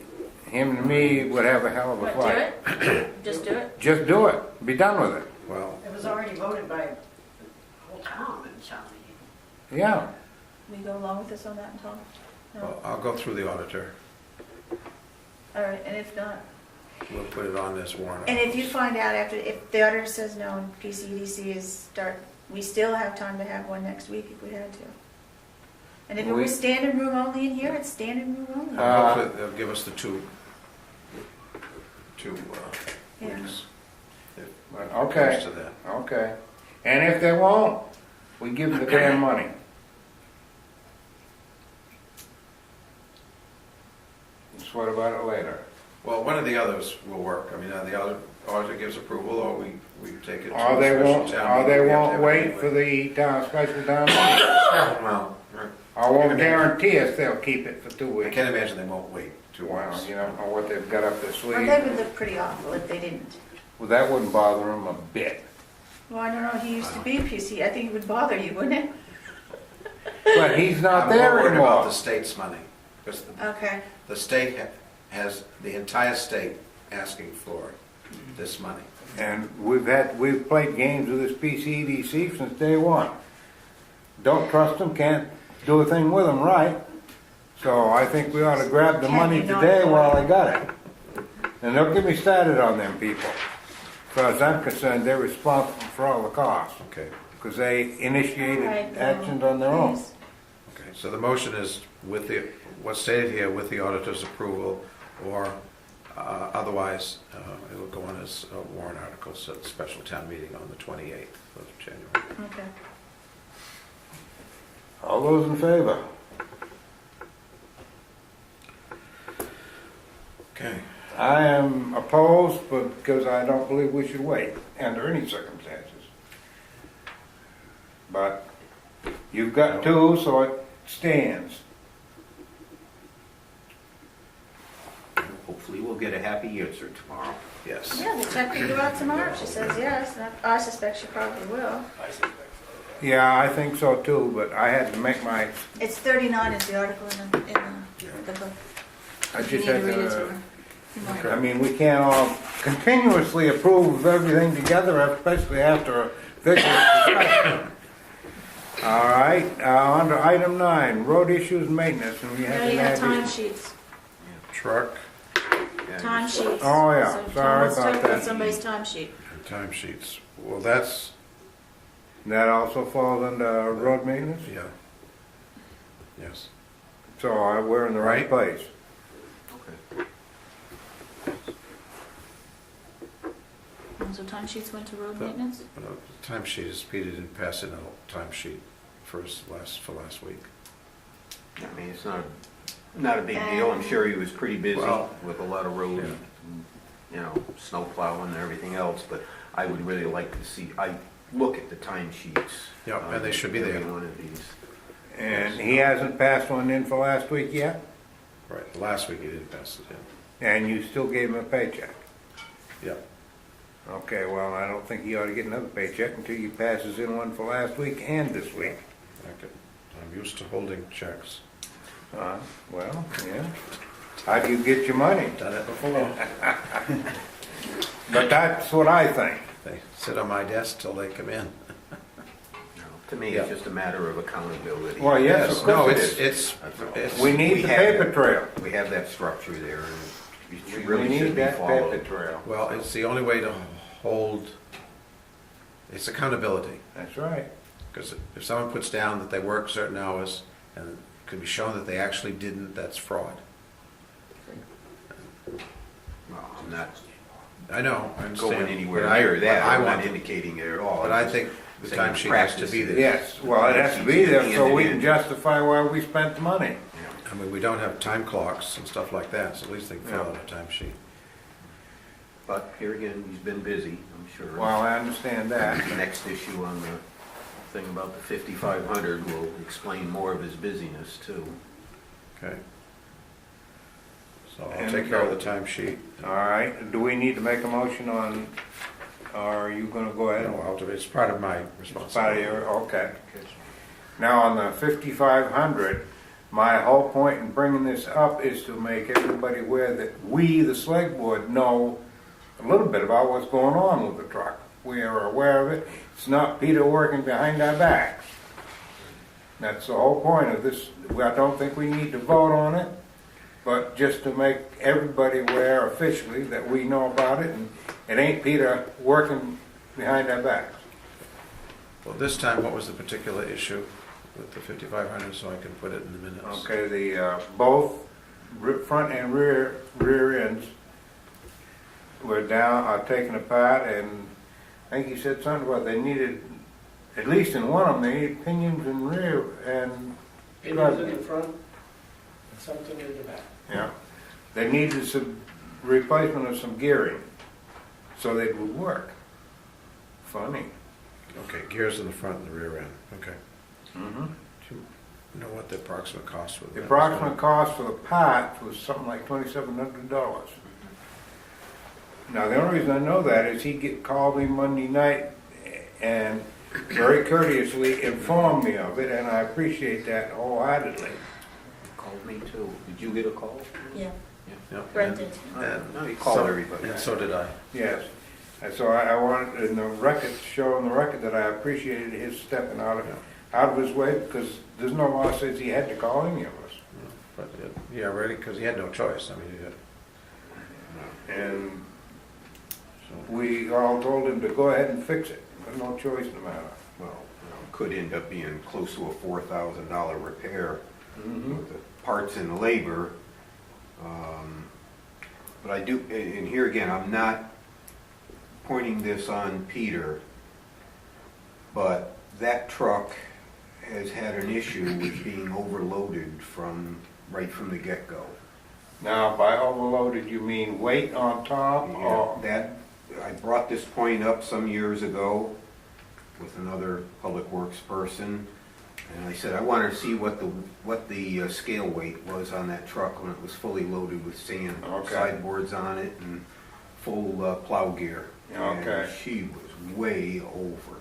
him and me would have a hell of a What, do fight. it? Just do it? Just do it, be done with it. Well, It was already voted by the whole town in town meeting. Yeah, We go along with this on that, Tom? No? well, I'll go through the auditor. All right, and if not, We'll put it on this warrant. and if you find out after, if the auditor says no and PCDC is we still have time to have one next week if we had to. And if it We- was standing room only in here, it's standing room only. Hopefully they'll give us the two Yeah. weeks. but If it okay, comes to that. okay. And if they won't, we give them the damn money. Just what about it later? Well, one of the others will work. I mean, the other auditor gives approval, or we take it to Or a they special won't, town or they meeting. We have to won't have it wait anyway. for the town, special town meeting. Well, right. I won't guarantee us they'll keep it for 2 I weeks. can't imagine they won't wait 2 Wow, weeks. you don't know what they've got up their Well, they would sleeve. look pretty awful if they didn't. Well, that wouldn't bother them a bit. Well, I don't know, he used to be PC, I think it would bother you, wouldn't it? But he's not I'm more there worried about anymore. the state's money, because Okay, the state has the entire state asking for this money. And we've played games with this PCDC since day one. Don't trust them, can't do a thing with them right. So I think we ought to grab the Can't money you not today go while on? I got it. And don't get me started on them people. As far as I'm concerned, they're responsible for all the costs, Okay, because they initiated All right, actions on their own. please. okay, so the motion is with the, what's stated here, with the auditor's approval, or otherwise, it will go on as warrant articles at the special town meeting on the 28th of January. Okay. All those in favor? Okay, I am opposed, but because I don't believe we should wait under any circumstances. But you've got two, so it stands. hopefully we'll get a happy answer tomorrow. yes. Yeah, the check will go out tomorrow, if she says yes, and I suspect she probably will. I suspect so. Yeah, I think so too, but I had to make my, It's 39 is the article in the book. I You just need had to read it to to, her. You might. I mean, we can't all continuously approve of everything together, especially after a vigorous discussion. All right, under item 9, road issues and maintenance, and we Yeah, have you an have address. time sheets. Truck Time sheets. Oh, yeah, So sorry Tom, let's about talk about that. somebody's time sheet. and timesheets. Well, that's, That also falls under road maintenance? yeah, Yes. So we're in the right place. Okay. So timesheets went to road The- maintenance? The timesheet is, Peter didn't pass in a timesheet for last week. I mean, it's not a big deal. I'm sure he was pretty busy Well, with a lot of road, snow plowing and everything else, but I would really like to see, I look at the timesheets. Yeah, and they should be there. Every one of these. And he hasn't passed one in for last week yet? Right, last week he didn't pass it in. And you still gave him a paycheck? Yep. Okay, well, I don't think he ought to get another paycheck until he passes in one for last week and this week. I'm used to holding checks. Well, yeah. How do you get your money? Done it before. But that's what I think. They sit on my desk till they come in. To me, it's just a matter of accountability. Well, yes, of No, course it it's, is. it's, We need the have paper that- trail. We have that structure there, and it We really need should be that paper followed. trail. well, it's the only way to hold, it's accountability. That's right. Because if someone puts down that they work certain hours and it can be shown that they actually didn't, that's fraud. Well, I'm not I know, I understand. going anywhere but near that. I I'm want not to, indicating it at all. but I'm I just think the saying timesheet has to practice be it. there. Yes, well, it has to be there so we can justify why we spent the money. I mean, we don't have time clocks and stuff like that, so at least they can fill out a timesheet. But here again, he's been busy, I'm sure. Well, I understand that. The next issue on the thing about the 5,500 will explain more of his busyness too. Okay. So I'll And take care of the timesheet. All right, do we need to make a motion on, or are you gonna go ahead? No, I'll do it. It's part of my Part of responsibility. your, okay. Now, on the 5,500, my whole point in bringing this up is to make everybody aware that we, the select board, know a little bit about what's going on with the truck. We are aware of it. It's not Peter working behind our backs. That's the whole point of this. I don't think we need to vote on it, but just to make everybody aware officially that we know about it, and it ain't Peter working behind our backs. Well, this time, what was the particular issue with the 5,500, so I can put it in the minutes? Okay, the, both front and rear ends were down, are taken apart, and I think he said something about they needed, at least in one of them, they needed pinions in rear and, Pinions in the front, and something in the back. yeah. They needed some replacement of some gearing, so they would work. Funny. Okay, gears in the front and the rear end, okay. Mm-hmm. Do you know what the approximate cost was? The approximate cost for the parts was something like $2,700. Now, the only reason I know that is called me Monday night and very courteously informed me of it, and I appreciate that wholeheartedly. Called me too. Did you get a call? Yeah, Yep, Brent and- did. and No, you called so- everybody. And so did I. Yes. And so I wanted in the record, show on the record that I appreciated his stepping out of his way, because there's no law says he had to call any of us. But, yeah, really, because he had no choice. I mean, And so, we all told him to go ahead and fix it, but no choice in the matter. Well, could end up being close to a $4,000 repair with the parts and the labor. But I do, and here again, I'm not pointing this on Peter, but that truck has had an issue with being overloaded right from the get-go. Now, by overloaded, you mean weight on top, or? I brought this point up some years ago with another public works person, and I said I wanted to see what the scale weight was on that truck when it was fully loaded with sand, Okay. sideboards on it, and full plow gear. Okay. And she was way over.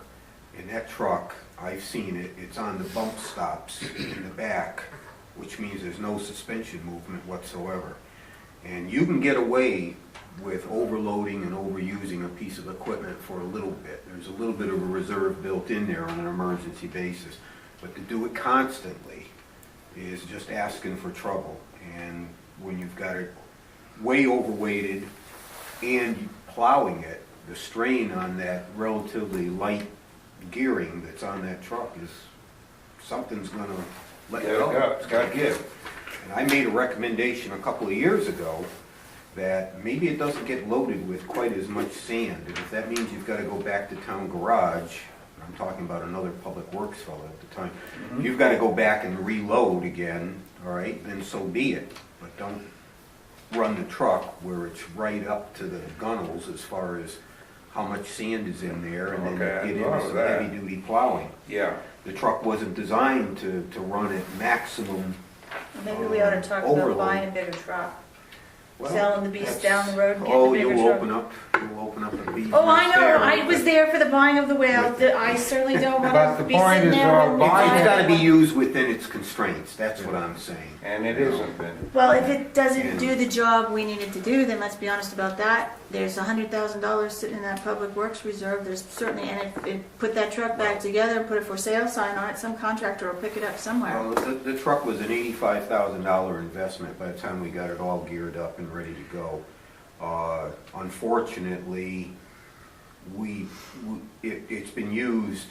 And that truck, I've seen it, it's on the bump stops in the back, which means there's no suspension movement whatsoever. And you can get away with overloading and overusing a piece of equipment for a little bit. There's a little bit of a reserve built in there on an emergency basis. But to do it constantly is just asking for trouble. And when you've got it way overweighted and plowing it, the strain on that relatively light gearing that's on that truck is, something's gonna let Gotta go. go. It's gotta give. And I made a recommendation a couple of years ago that maybe it doesn't get loaded with quite as much sand. And if that means you've gotta go back to town garage, I'm talking about another public works fellow at the time, if you've gotta go back and reload again, all right, then so be it. But don't run the truck where it's right up to the gunnels as far as how much sand is in there, and then Okay, I get thought into of some that. heavy-duty plowing. Yeah. The truck wasn't designed to run at maximum. Maybe we ought to talk about Overload. buying a bigger truck. Well, Selling the beast that's- down the road and Oh, getting a bigger truck. you'll open up a beast. Oh, I nest know, there. I was there for the buying of the whale, I certainly don't But wanna the be point sitting is, there when we buying- It's buy gotta be one. used within its constraints, that's what I'm saying. And it isn't been. Well, if it doesn't do the job we need it to do, then let's be honest about that. There's $100,000 sitting in that public works reserve, there's certainly, and if put that truck back together and put a for sale sign on it, some contractor will pick it up somewhere. Well, the truck was an $85,000 investment by the time we got it all geared up and ready to go. Unfortunately, it's been used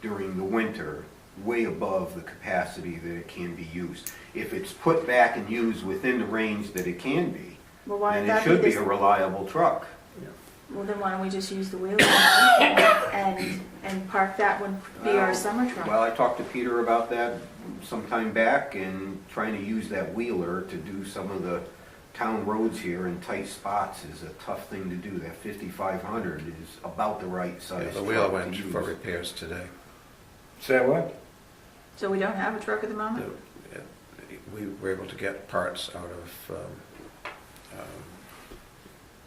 during the winter way above the capacity that it can be used. If it's put back and used within the range that it can be, Well, why then would it that should be this? a reliable truck. Well, then why don't we just use the wheeler and park that one, be our summer truck? Well, I talked to Peter about that some time back, and trying to use that wheeler to do some of the town roads here in tight spots is a tough thing to do. That 5,500 is about the right Yeah, size. the wheel truck went to for use. repairs today. Say what? So we don't have a truck at the moment? We were able to get parts out of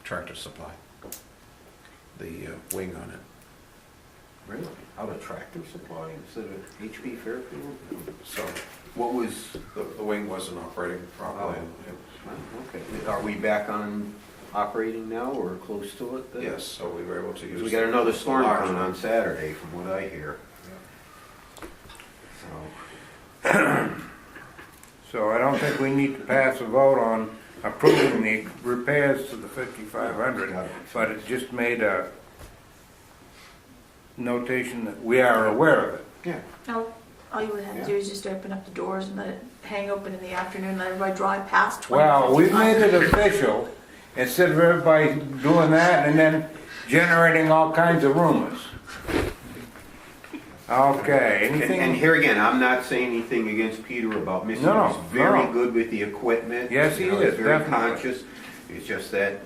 Tractor Supply, the wing on it. Really? Out of Tractor Supply instead of HP Fairfield? So What was, the wing wasn't operating properly. okay, are we back on operating now or close to it then? Yes, so we were able to use. We got another storm large coming one. on Saturday, from what I hear. So, So I don't think we need to pass a vote on approving the repairs to the 5,500, but it just made a notation that we are aware of it. yeah. No, all you would have to do is just open up the doors and let it hang open in the afternoon, let everybody drive past 20. Well, we've made it official, instead of everybody doing that and then generating all kinds of rumors. Okay, And anything? here again, I'm not saying anything against Peter about missing. No, He's very no. good with the equipment. Yes, he You know, is, he's very definitely. conscious. It's just that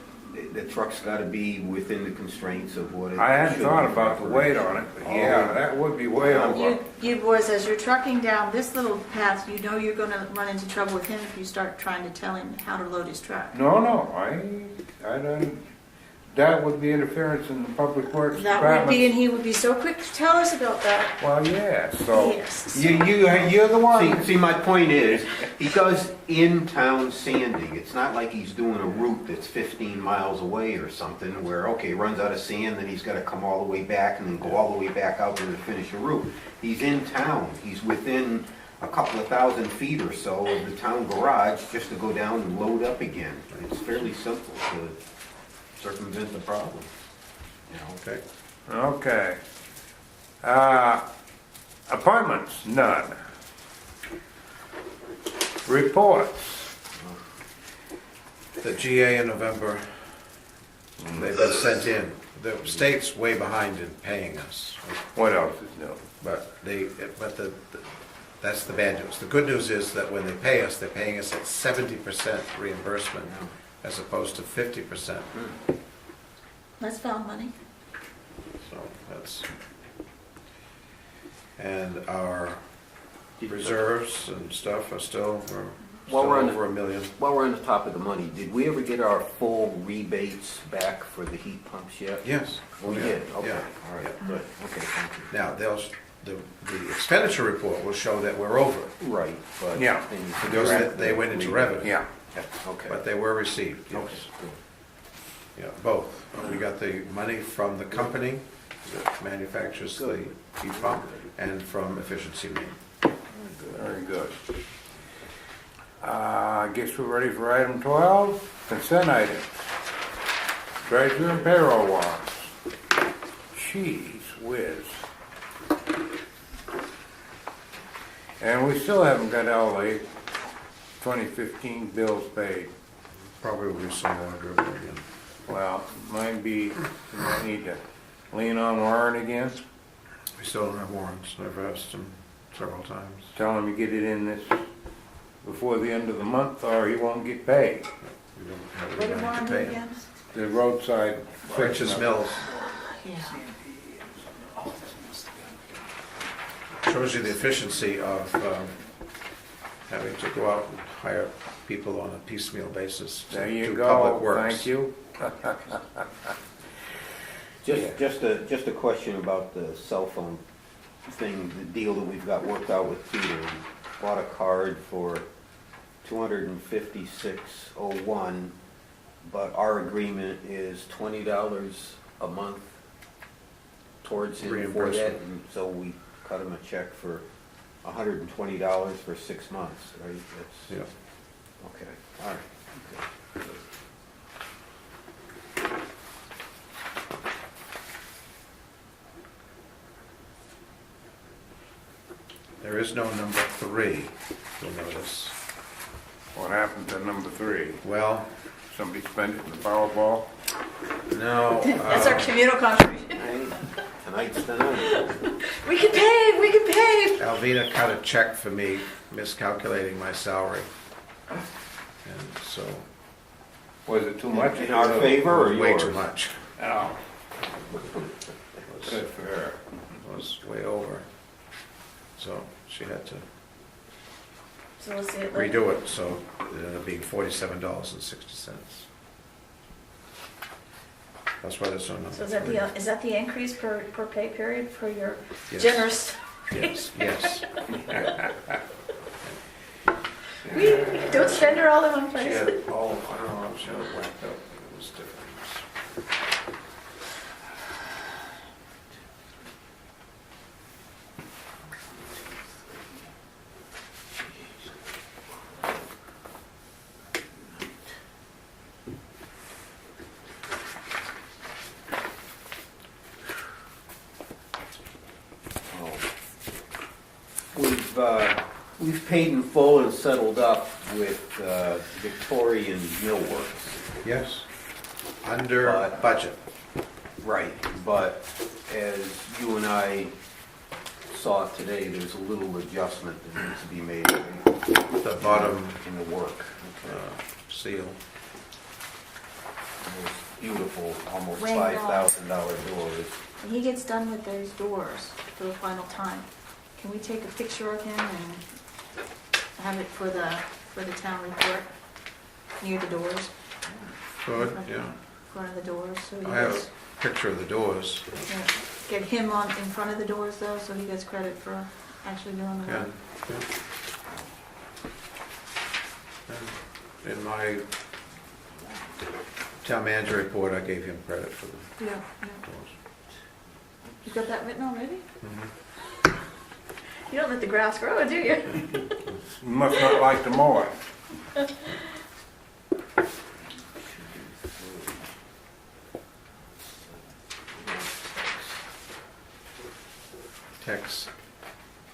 the truck's gotta be within the constraints of what it. I hadn't should thought be about the for weight operation. on it, but yeah, that would be way over. You boys, as you're trucking down this little path, you know you're gonna run into trouble with him if you start trying to tell him how to load his truck. No, I don't, that would be interference in the public works That would be, and department. he would be so quick to tell us about that. Well, yeah, so, Yes. you're the one. See, my point is, he does in-town sanding. It's not like he's doing a route that's 15 miles away or something where, okay, he runs out of sand, then he's gotta come all the way back and then go all the way back out there to finish a route. He's in town. He's within a couple of thousand feet or so of the town garage just to go down and load up again. It's fairly simple to circumvent the problem. You know, Okay. Okay. Appointments, none. Reports. The GA in November, they've been sent in. The state's way behind in paying us, What else is new? but that's the bad news. The good news is that when they pay us, they're paying us at 70% reimbursement as opposed to 50%. That's found money. So that's, and our reserves and stuff are still, While we're on the- over $1 million. while we're on the top of the money, did we ever get our full rebates back for the heat pumps yet? Yes. We Yeah, did, okay, yeah. all right, good, okay, thank you. Now, the expenditure report will show that we're over, Right, but. Yeah. then you because subtract they the went into rebate. revenue. Yeah. Yeah, okay. But they were received, yes. Okay, good. Yeah, both. We got the money from the company that manufactures the heat pump and from Efficiency Maine. Very good. I guess we're ready for item 12, consent items. Treasurer and payroll warrants. Jeez whiz. And we still haven't got all the 2015 bills paid. Probably will be some more driven again. Well, might be, you might need to lean on Warren again. We still don't have warrants. I've asked him several times. Tell him to get it in this, before the end of the month, or he won't get paid. We don't have What any do you money want to to do pay him. again? The roadside. French's fixing up. Mills Yeah. shows you the efficiency of having to go out and hire people on a piecemeal basis to There you do go, public works. thank you. Just a question about the cell phone thing, the deal that we've got worked out with Peter. We bought a card for $256.01, but our agreement is $20 a month towards him for that. Reimbursement. And so we cut him a check for $120 for 6 months, right? That's, Yeah. okay, all right. Okay. There is no number 3, you'll notice. What happened to number 3? Well, Somebody spent it in the Powerball? no. That's our communal contribution. Hey, tonight's the night. We can pay, we can pay. Alvina cut a check for me, miscalculating my salary. And so, Was it too much? In our favor or it was way yours? too much. Oh, It was- good for her. It was way over. So she had to So we'll see it later. redo it, so it ended up being $47.60. That's why there's no number So is that 3. the increase per pay period for your Yes. generous? Yes, yes. Don't spend her all in one She place. had it all, I don't know, she had it whacked up. It was different. We've paid in full and settled up with Victorian Millworks. Yes, under But- budget. Right, but as you and I saw today, there's a little adjustment that needs to be made The bottom in the work. seal. Those beautiful, almost Wayne, $5,000 doors. When he gets done with those doors for the final time, can we take a picture of him and have it for the town report near the doors? Good, yeah. In front of the doors, so he I have gets, a picture of the doors. yeah, get him on, in front of the doors though, so he gets credit for actually doing the Yeah. work. And in my town manager report, I gave him credit for the Yeah, yeah. doors. You got that written already? You don't let the grass grow, do you? You must not like to mow it.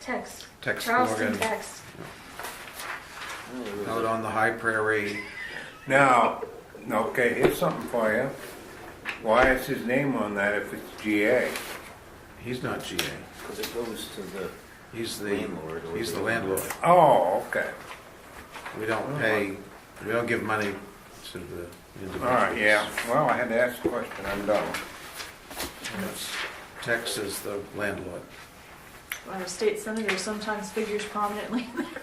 Tex. Tex Charleston Morgan, Tex. out on the high prairie. Now, okay, here's something for you. Why is his name on that if it's GA? He's not GA. Because it goes to the He's the landlord. or He's the landlord. Oh, okay. We don't pay, we don't give money to the individuals. All right, yeah. Well, I had to ask the question, I'm done. Yes. Tex is the landlord. Our state senator sometimes figures prominently in there.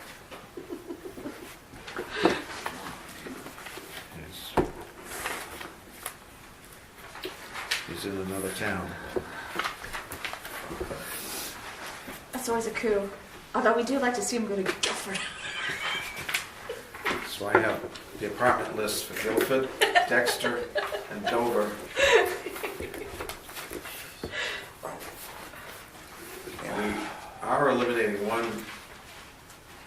He's in another town. That's always a coup. Although we do like to see him go to Guilford. So I have the apartment list for Guilford, Dexter, and Dover. And we are eliminating one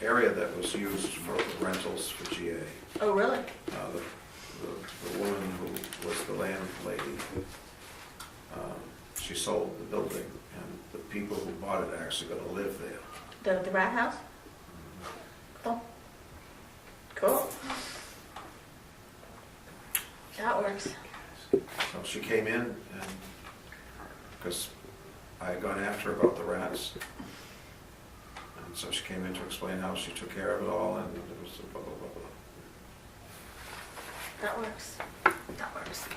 area that was used for rentals for GA. Oh, really? The woman who was the landlady, she sold the building, and the people who bought it are actually going to live there. The rat house? works. So she came in and, because I had gone after her about the rats. And so she came in to explain how she took care of it all and it was blah, blah, blah, blah. That works. That works.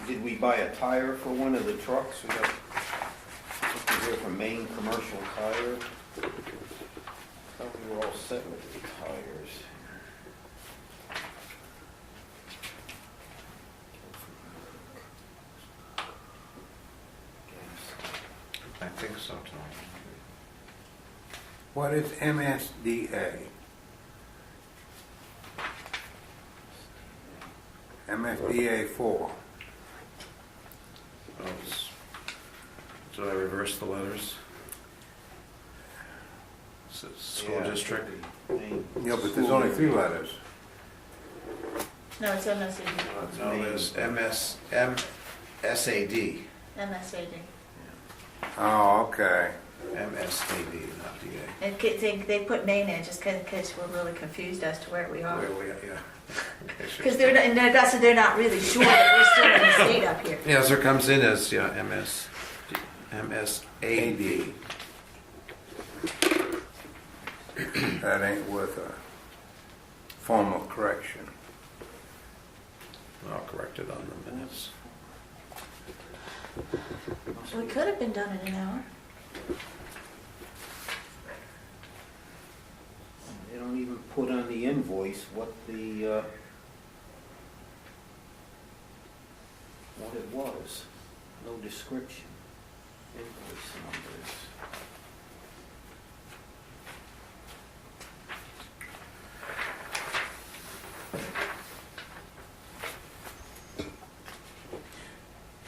Did we buy a tire for one of the trucks? We got something here from Maine Commercial Tire. Thought we were all set with the tires. I think so, Tom. What is MSDA? MSDA 4. Oh, did I reverse the letters? School Yeah, district? Maine Yeah, but there's only 3 letters. No, it's MSAD. No, there's MSAD. MSAD. Oh, okay. MSAD, not DA. And they put Maine in just because we're really confused as to where we are. Where we at, yeah. Okay, sure. Because they're not, in Augusta, they're not really sure that we're still in the state up here. Yeah, so it comes in as, yeah, MSAD. That ain't worth a formal correction. I'll correct it on the minutes. We could have been done in an hour. They don't even put on the invoice what it was. No description. Invoice numbers.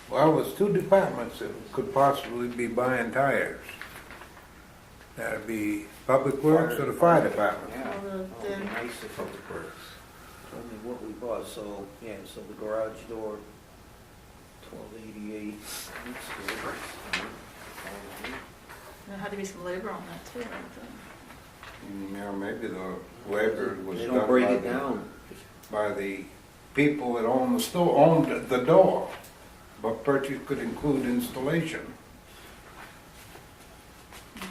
Well, there's 2 departments that could possibly be buying tires. That'd be Public Works or the Fire Department. Yeah. Well, Oh, it'd be nice if it Public Works. told me what we bought. So, yeah, so the garage door, $12.88. That's good. There had to be some labor on that too. Yeah, maybe the labor was They done don't break by it the- down. by the people that own the store, owned the door. But purchase could include installation. It's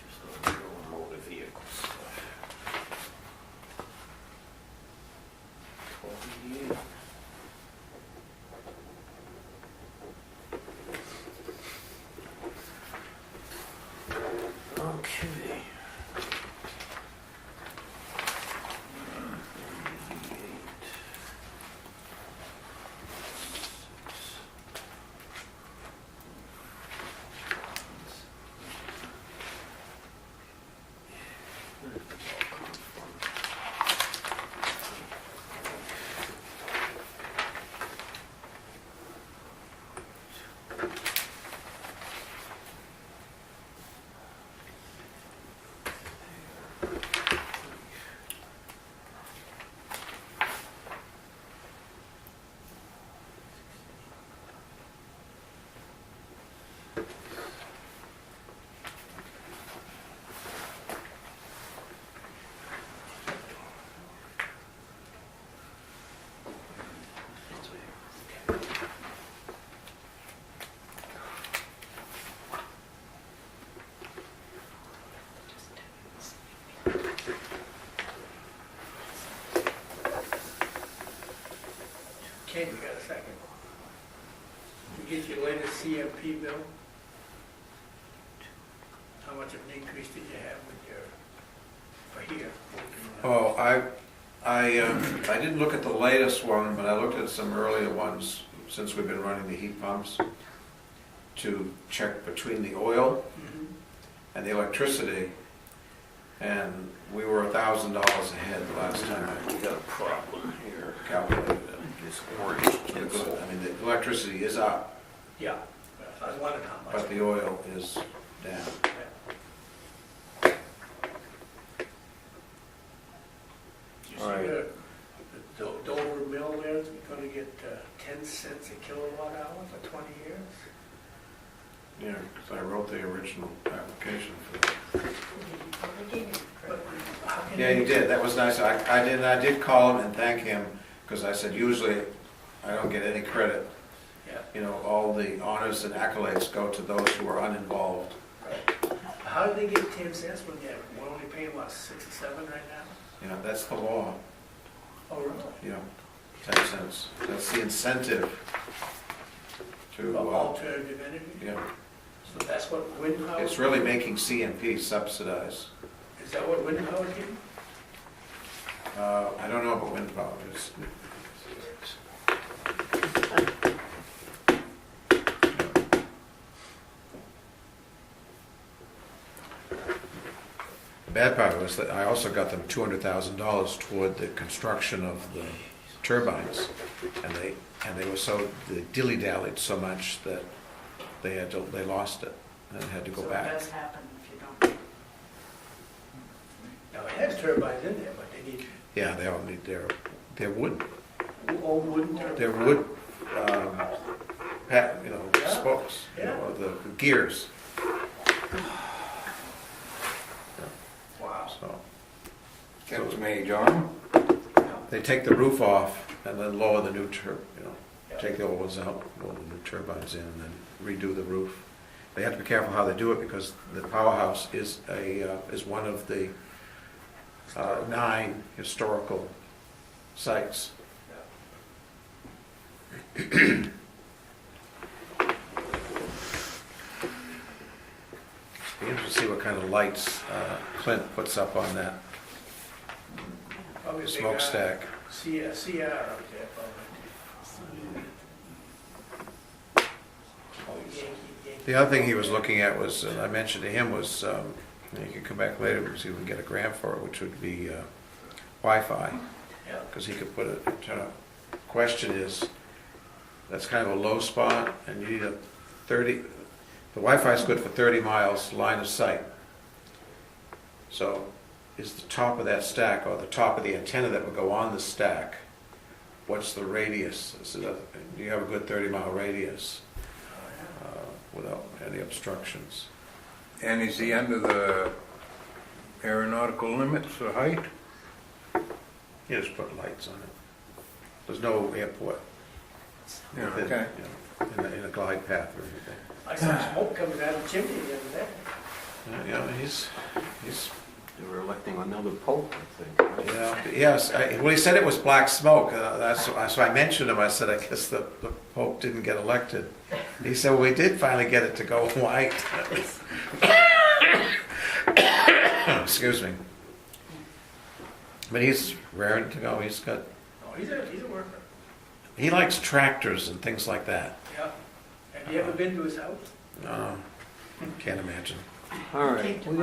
just all real motor vehicle stuff. $12.88. Okay. Kate, you got a second? You get your latest CMP bill? How much of an increase did you have with for here? Oh, I didn't look at the latest one, but I looked at some earlier ones since we've been running the heat pumps to check between the oil Mhm. and the electricity, and we were $1,000 ahead the last time We got a problem here. I calculated it. This orange I tinsel. mean, the electricity is up, Yeah, I was wondering how but much. the oil is down. You All right. see the Dover mill there, is gonna get 10 cents a kilowatt hour for 20 years? Yeah, because I wrote the original application for that. They gave you credit. How can Yeah, you- he did, that was nice. I did call him and thank him, because I said, usually I don't get any credit. Yeah. You know, all the honors and accolades go to those who are uninvolved. How did they get 10 cents when we're only paying, what, 6 or 7 right now? You know, that's the law, Oh, really? you know, 10 cents. That's the incentive to, For alternative energy? yeah. So that's what wind power? It's really making CMP subsidize. Is that what wind power did? I don't know about wind power. The bad part was that I also got them $200,000 toward the construction of the turbines, and they were so, they dilly-dallied so much that they lost it and had to go So it back. does happen if you don't. Now, it has turbines in there, but they need Yeah, they all need their wood. old wooden turbines. Their wood, you know, Yeah. spokes, you Yeah. know, the gears. Wow. So Gets me, John. they take the roof off and then lower the new you know, Yeah. take the old ones out, lower the new turbines in, and then redo the roof. They have to be careful how they do it because the powerhouse is one of the 9 historical sites. Be interesting to see what kind of lights Clint puts up on that Probably a big, smokestack. CR up there, probably. Yankee. The other thing he was looking at was, and I mentioned to him, was, you can come back later and see if we can get a grant for it, which would be Wi-Fi, Yeah. because he could put it, question is, that's kind of a low spot, and you need a 30, the Wi-Fi is good for 30 miles line of sight. So, is the top of that stack, or the top of the antenna that would go on the stack, what's the radius? Do you have a good 30-mile radius without any obstructions? And is he under the aeronautical limits for height? You just put lights on it. There's no airport Yeah, within, okay. you know, in a glide path or anything. I saw smoke coming out of the chimney the other day. You know, he's They were electing another pope, I think. right? you know, yes. Well, he said it was black smoke. So I mentioned him. I said, I guess the Pope didn't get elected. He said, well, we did finally get it to go white. Excuse me. But he's raring to go. He's got. Oh, he's a worker. He likes tractors and things like that. Yeah. Have you ever been to his house? No, can't imagine. All right, we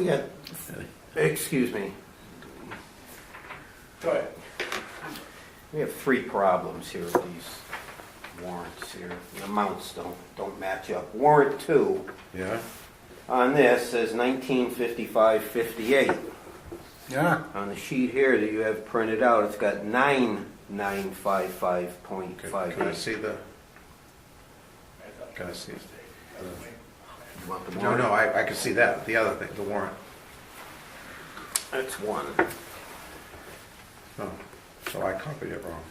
got, excuse me, Go ahead. we have 3 problems here with these warrants here. The amounts don't match up. Warrant 2 Yeah. on this says 1955-58. Yeah. On the sheet here that you have printed out, it's got Can I 9955.58. see the? Can I see? You want the No, warrant? no, I can see that. The other thing, the warrant. That's one. Oh, so I copied it wrong.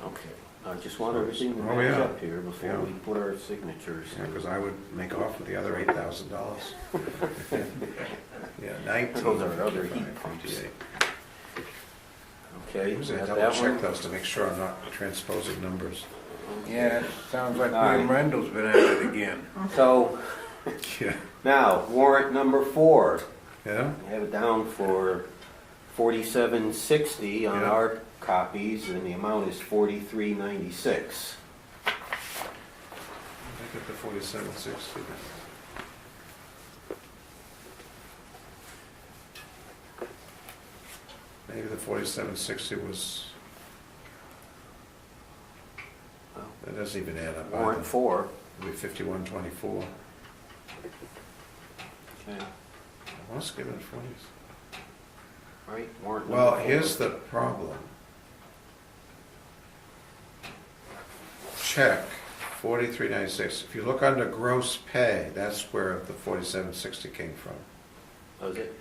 Okay. I just want everything to Oh, match yeah. up here before Yeah. we put our signatures. Yeah, because I would make off with the other $8,000. Yeah, 19. Those are other heat pumps. Okay, we Usually I got double that check one. those to make sure I'm not transposing numbers. Yeah, it sounds like All right. William Rendell's been at it again. So, Yeah. now, warrant number 4. Yeah? I have it down for 4760 on Yeah. our copies, and the amount is 4396. I get the 4760. Maybe the 4760 was, Well, that doesn't even add up. warrant either. 4. It'd be 5124. Okay. I was given 20s. Right, warrant Well, number 4. here's the problem. Check 4396. If you look under gross pay, that's where the 4760 came from. Oh, is it?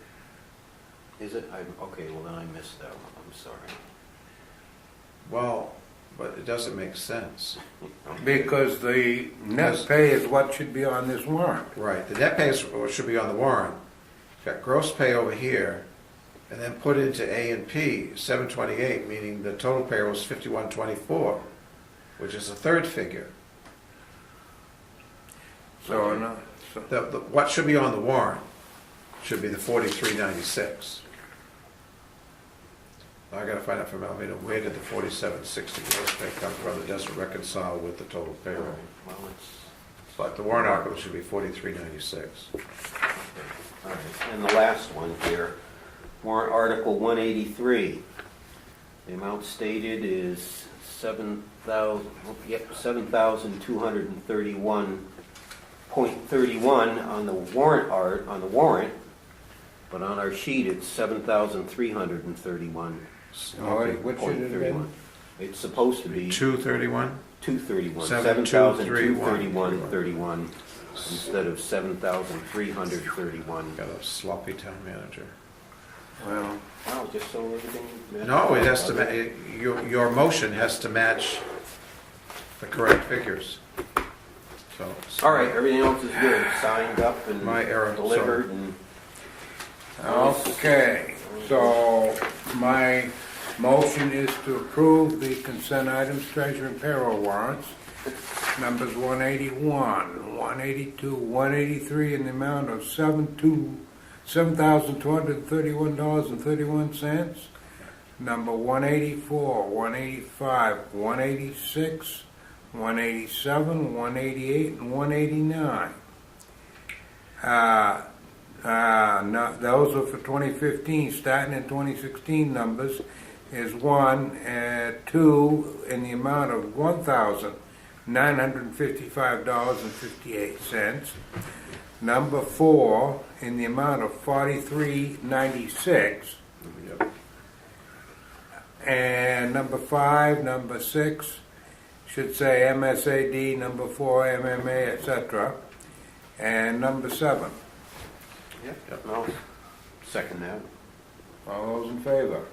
Is it? Okay, well then I missed that one, I'm sorry. Well, but it doesn't make sense. Because the net pay is what should be on this warrant. Right, the net pay is what should be on the warrant. Got gross pay over here, and then put into A and P, 728, meaning the total pay was 5124, which is the third figure. So, no, so What should be on the warrant should be the 4396. I gotta find out from Alvina, where did the 4760 gross pay come from? It doesn't reconcile with the total All payroll. right, well, it's, But the warrant article should be 4396. all right. And the last one here, warrant article 183. The amount stated is 7,231.31 on the warrant, but on our sheet it's 7,331. all right, what should it have been? It's supposed to be 231? 231, 7,231. 7,231 instead of 7,331. Got a sloppy town manager. Well, Wow, just so everything. No, it has to, your motion has to match the correct figures. So. All right, everything else is good, signed up and My error, delivered and. okay, so my motion is to approve the consent items, treasurer and payroll warrants, numbers 181, 182, 183, in the amount of $7,231.31. Number 184, 185, 186, 187, 188, and 189. No, those are for 2015. Starting in 2016 numbers is 2 in the amount of $1,955.58. Number 4 in the amount of $43.96. Yep. And number 5, number 6 should say MSAD, number 4 MMA, etc. And number 7. Yep, no, second that. All those in favor?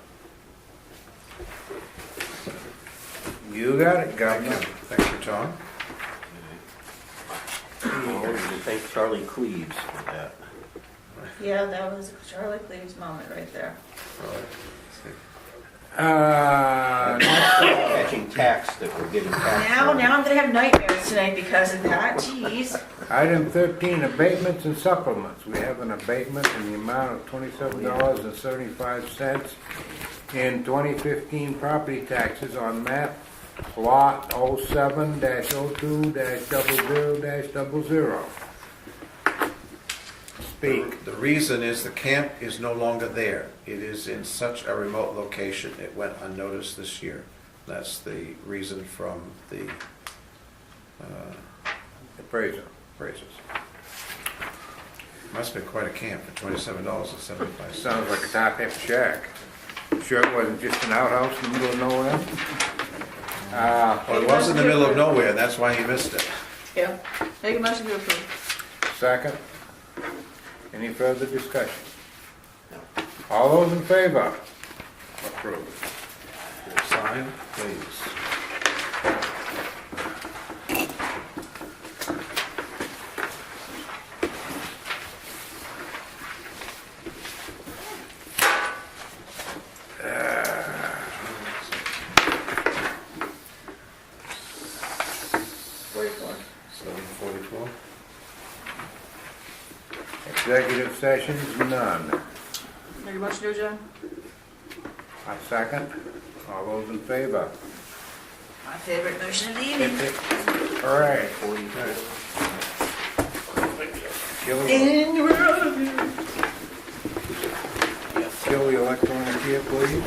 You got it, Thank Governor. you. Thank you, Tom. Well, we can thank Charlie Cleves for that. Yeah, that was Charlie Cleve's moment right there. Catching tax that we're getting taxed Now on. I'm gonna have nightmares tonight because of that, jeez. Item 13, abatements and supplements. We have an abatement in the amount of $27.75 in 2015 property taxes on map lot 07-02-00-00. Speak. The reason is the camp is no longer there. It is in such a remote location, it went unnoticed this year. That's the reason from the Appraiser. appraisers. Must have been quite a camp for $27.75. Sounds like a top half shack. Sure it wasn't just an outhouse in the middle of nowhere? Well, it was in the middle of nowhere, and that's why he missed it. Yeah, make a motion to approve. Second. Any further discussion? All those in favor? Approved. Sign, please. Executive sessions, none. Make a motion to adjourn. A second. All those in favor? My favorite motion of the evening. All right. In your Kill the electronic here, please.